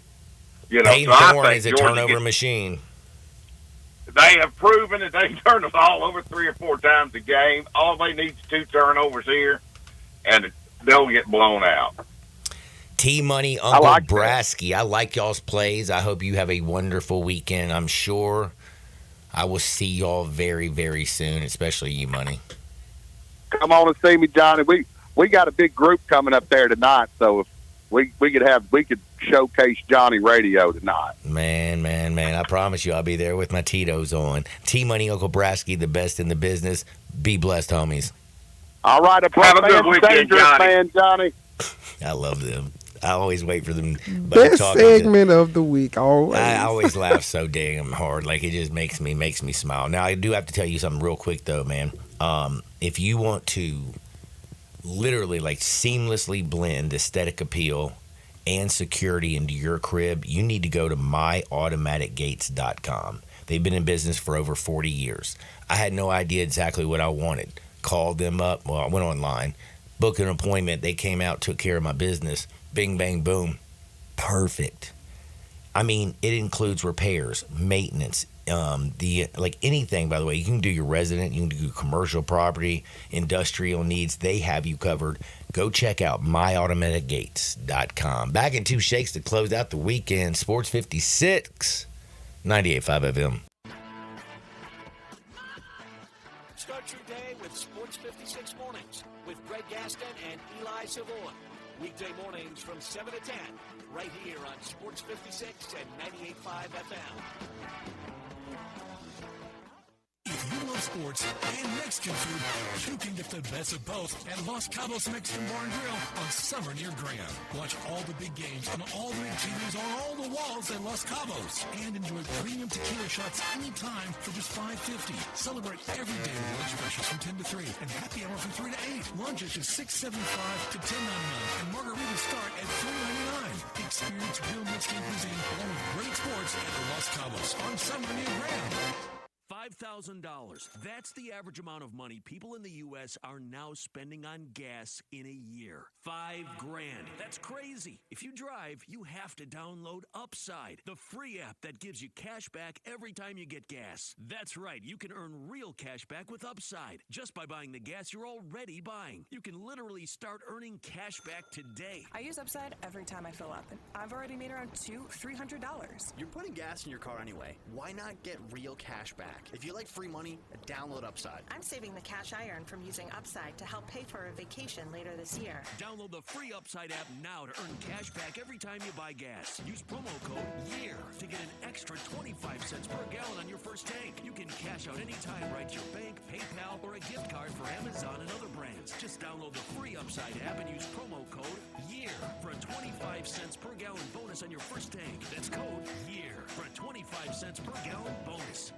Payne Thorne is a turnover machine. They have proven that they turn the ball over 3 or 4 times a game. All they need is 2 turnovers here, and they'll get blown out. T-Money, Uncle Brasky. I like y'all's plays. I hope you have a wonderful weekend. I'm sure I will see y'all very, very soon, especially you, Money. Come on and see me, Johnny. We got a big group coming up there tonight, so if we could showcase Johnny Radio tonight. Man, I promise you I'll be there with my Tito's on. T-Money, Uncle Brasky, the best in the business. Be blessed, homies. All right, have a good weekend, Johnny. I love them. I always wait for them. Best segment of the week, always. I always laugh so damn hard. Like, it just makes me smile. Now, I do have to tell you something real quick, though, man. If you want to literally, like, seamlessly blend aesthetic appeal and security into your crib, you need to go to myautomaticgates.com. They've been in business for over 40 years. I had no idea exactly what I wanted. Called them up. Well, I went online, booked an appointment. They came out, took care of my business. Bing, bang, boom. Perfect. I mean, it includes repairs, maintenance, anything, by the way. You can do your resident, you can do commercial property, industrial needs. They have you covered. Go check out myautomaticgates.com. Back in 2 shakes to close out the weekend. Sports 56, 98.5 FM. Start your day with Sports 56 Mornings with Greg Gaston and Eli Savoy. Weekday mornings from 7 to 10, right here on Sports 56 and 98.5 FM. If you love sports and Mexican food, you can get the best of both at Los Cabos Mexican Bar and Grill on Summer near Graham. Watch all the big games and all the big TVs on all the walls at Los Cabos. And enjoy premium tequila shots anytime for just $5.50. Celebrate every day with lunch specials from 10 to 3 and happy hour from 3 to 8. Lunch is just $6.75 to $10.99 and margaritas start at $3.99. Experience real Mexican cuisine along with great sports at Los Cabos on Summer near Graham. $5,000. That's the average amount of money people in the U.S. are now spending on gas in a year. $5,000. That's crazy. If you drive, you have to download Upside, the free app that gives you cash back every time you get gas. That's right. You can earn real cash back with Upside just by buying the gas you're already buying. You can literally start earning cash back today. I use Upside every time I fill up, and I've already made around $300. You're putting gas in your car anyway. Why not get real cash back? If you like free money, download Upside. I'm saving the cash I earn from using Upside to help pay for a vacation later this year. Download the free Upside app now to earn cash back every time you buy gas. Use promo code YEAR to get an extra 25 cents per gallon on your first tank. You can cash out anytime right to your bank, PayPal, or a gift card for Amazon and other brands. Just download the free Upside app and use promo code YEAR for a 25 cents per gallon bonus on your first tank. That's code YEAR for a 25 cents per gallon bonus.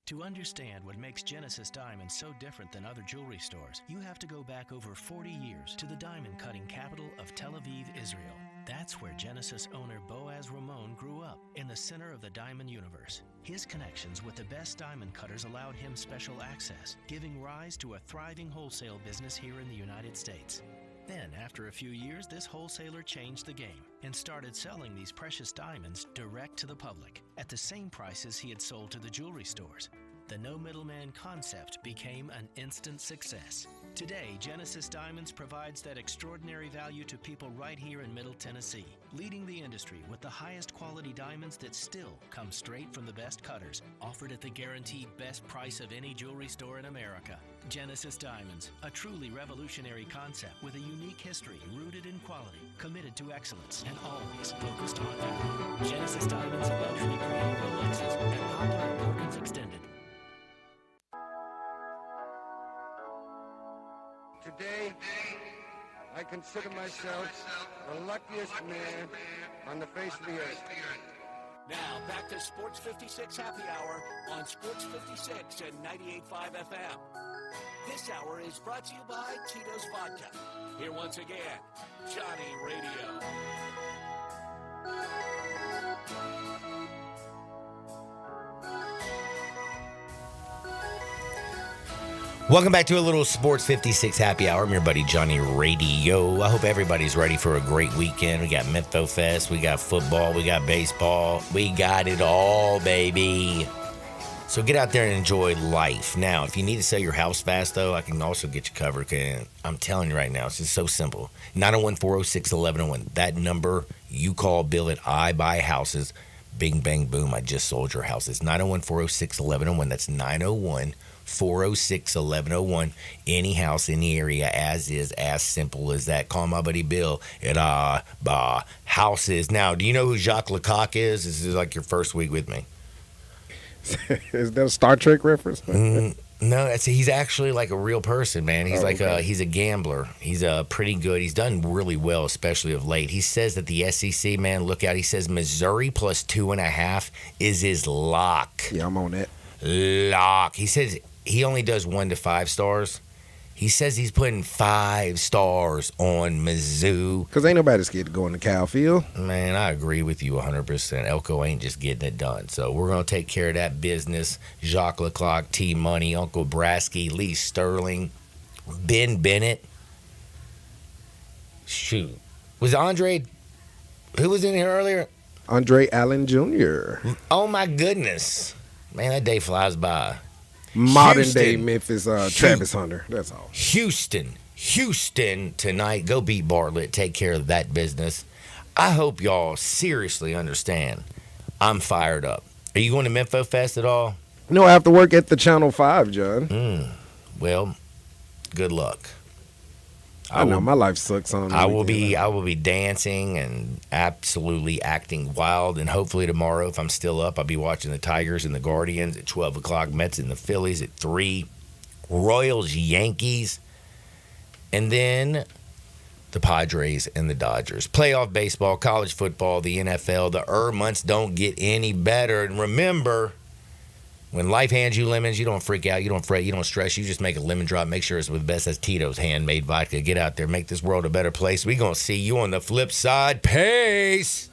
To understand what makes Genesis Diamond so different than other jewelry stores, you have to go back over 40 years to the diamond cutting capital of Tel Aviv, Israel. That's where Genesis owner Boaz Ramon grew up, in the center of the diamond universe. His connections with the best diamond cutters allowed him special access, giving rise to a thriving wholesale business here in the United States. Then, after a few years, this wholesaler changed the game and started selling these precious diamonds direct to the public at the same prices he had sold to the jewelry stores. the no middleman concept became an instant success. Today, Genesis Diamonds provides that extraordinary value to people right here in Middle Tennessee, leading the industry with the highest quality diamonds that still come straight from the best cutters, offered at the guaranteed best price of any jewelry store in America. Genesis Diamonds, a truly revolutionary concept with a unique history rooted in quality, committed to excellence, and always focused on value. Genesis Diamonds, luxury grade Rolexes, and Poplar and Perkins Extended. Today, I consider myself the luckiest man on the face of the earth. Now, back to Sports 56 Happy Hour on Sports 56 and 98.5 FM. This hour is brought to you by Tito's Vodka. Here once again, Johnny Radio. Welcome back to a little Sports 56 Happy Hour. I'm your buddy Johnny Radio. I hope everybody's ready for a great weekend. We got Mempho Fest, we got football, we got baseball. We got it all, baby. So get out there and enjoy life. Now, if you need to sell your house fast, though, I can also get you covered. I'm telling you right now, it's just so simple. 901-406-1101. That number, you call Bill at I Buy Houses. Bing, bang, boom, I just sold your house. It's 901-406-1101. That's 901-406-1101. Any house, any area, as is, as simple as that. Call my buddy Bill at I Buy Houses. Now, do you know who Jacques Lecoq is? This is like your first week with me. Is that a Star Trek reference? No, he's actually like a real person, man. He's he's a gambler. He's pretty good. He's done really well, especially of late. He says that the SEC, man, look out. He says Missouri plus 2.5 is his lock. Yeah, I'm on that. Lock. He says he only does 1 to 5 stars. He says he's putting 5 stars on Mizzou. Because ain't nobody scared to go in the cow field. Man, I agree with you 100%. Elko ain't just getting it done. So we're going to take care of that business. Jacques Lecoq, T-Money, Uncle Brasky, Lee Sterling, Ben Bennett. Shoot. Was Andre, who was in here earlier? Andre Allen Jr. Oh, my goodness. Man, that day flies by. Modern day Memphis Travis Hunter. That's all. Houston tonight. Go beat Bartlett. Take care of that business. I hope y'all seriously understand. I'm fired up. Are you going to Mempho Fest at all? No, I have to work at the Channel 5, John. Well, good luck. I know my life sucks on. I will be dancing and absolutely acting wild. And hopefully tomorrow, if I'm still up, I'll be watching the Tigers and the Guardians at 12 o'clock. Mets and the Phillies at 3. Royals, Yankees, and then the Padres and the Dodgers. Playoff baseball, college football, the NFL. The months don't get any better. And remember, when life hands you lemons, you don't freak out, you don't fret, you don't stress. You just make a lemon drop. Make sure it's with the best. That's Tito's handmade vodka. Get out there, make this world a better place. We're going to see you on the flip side. Peace.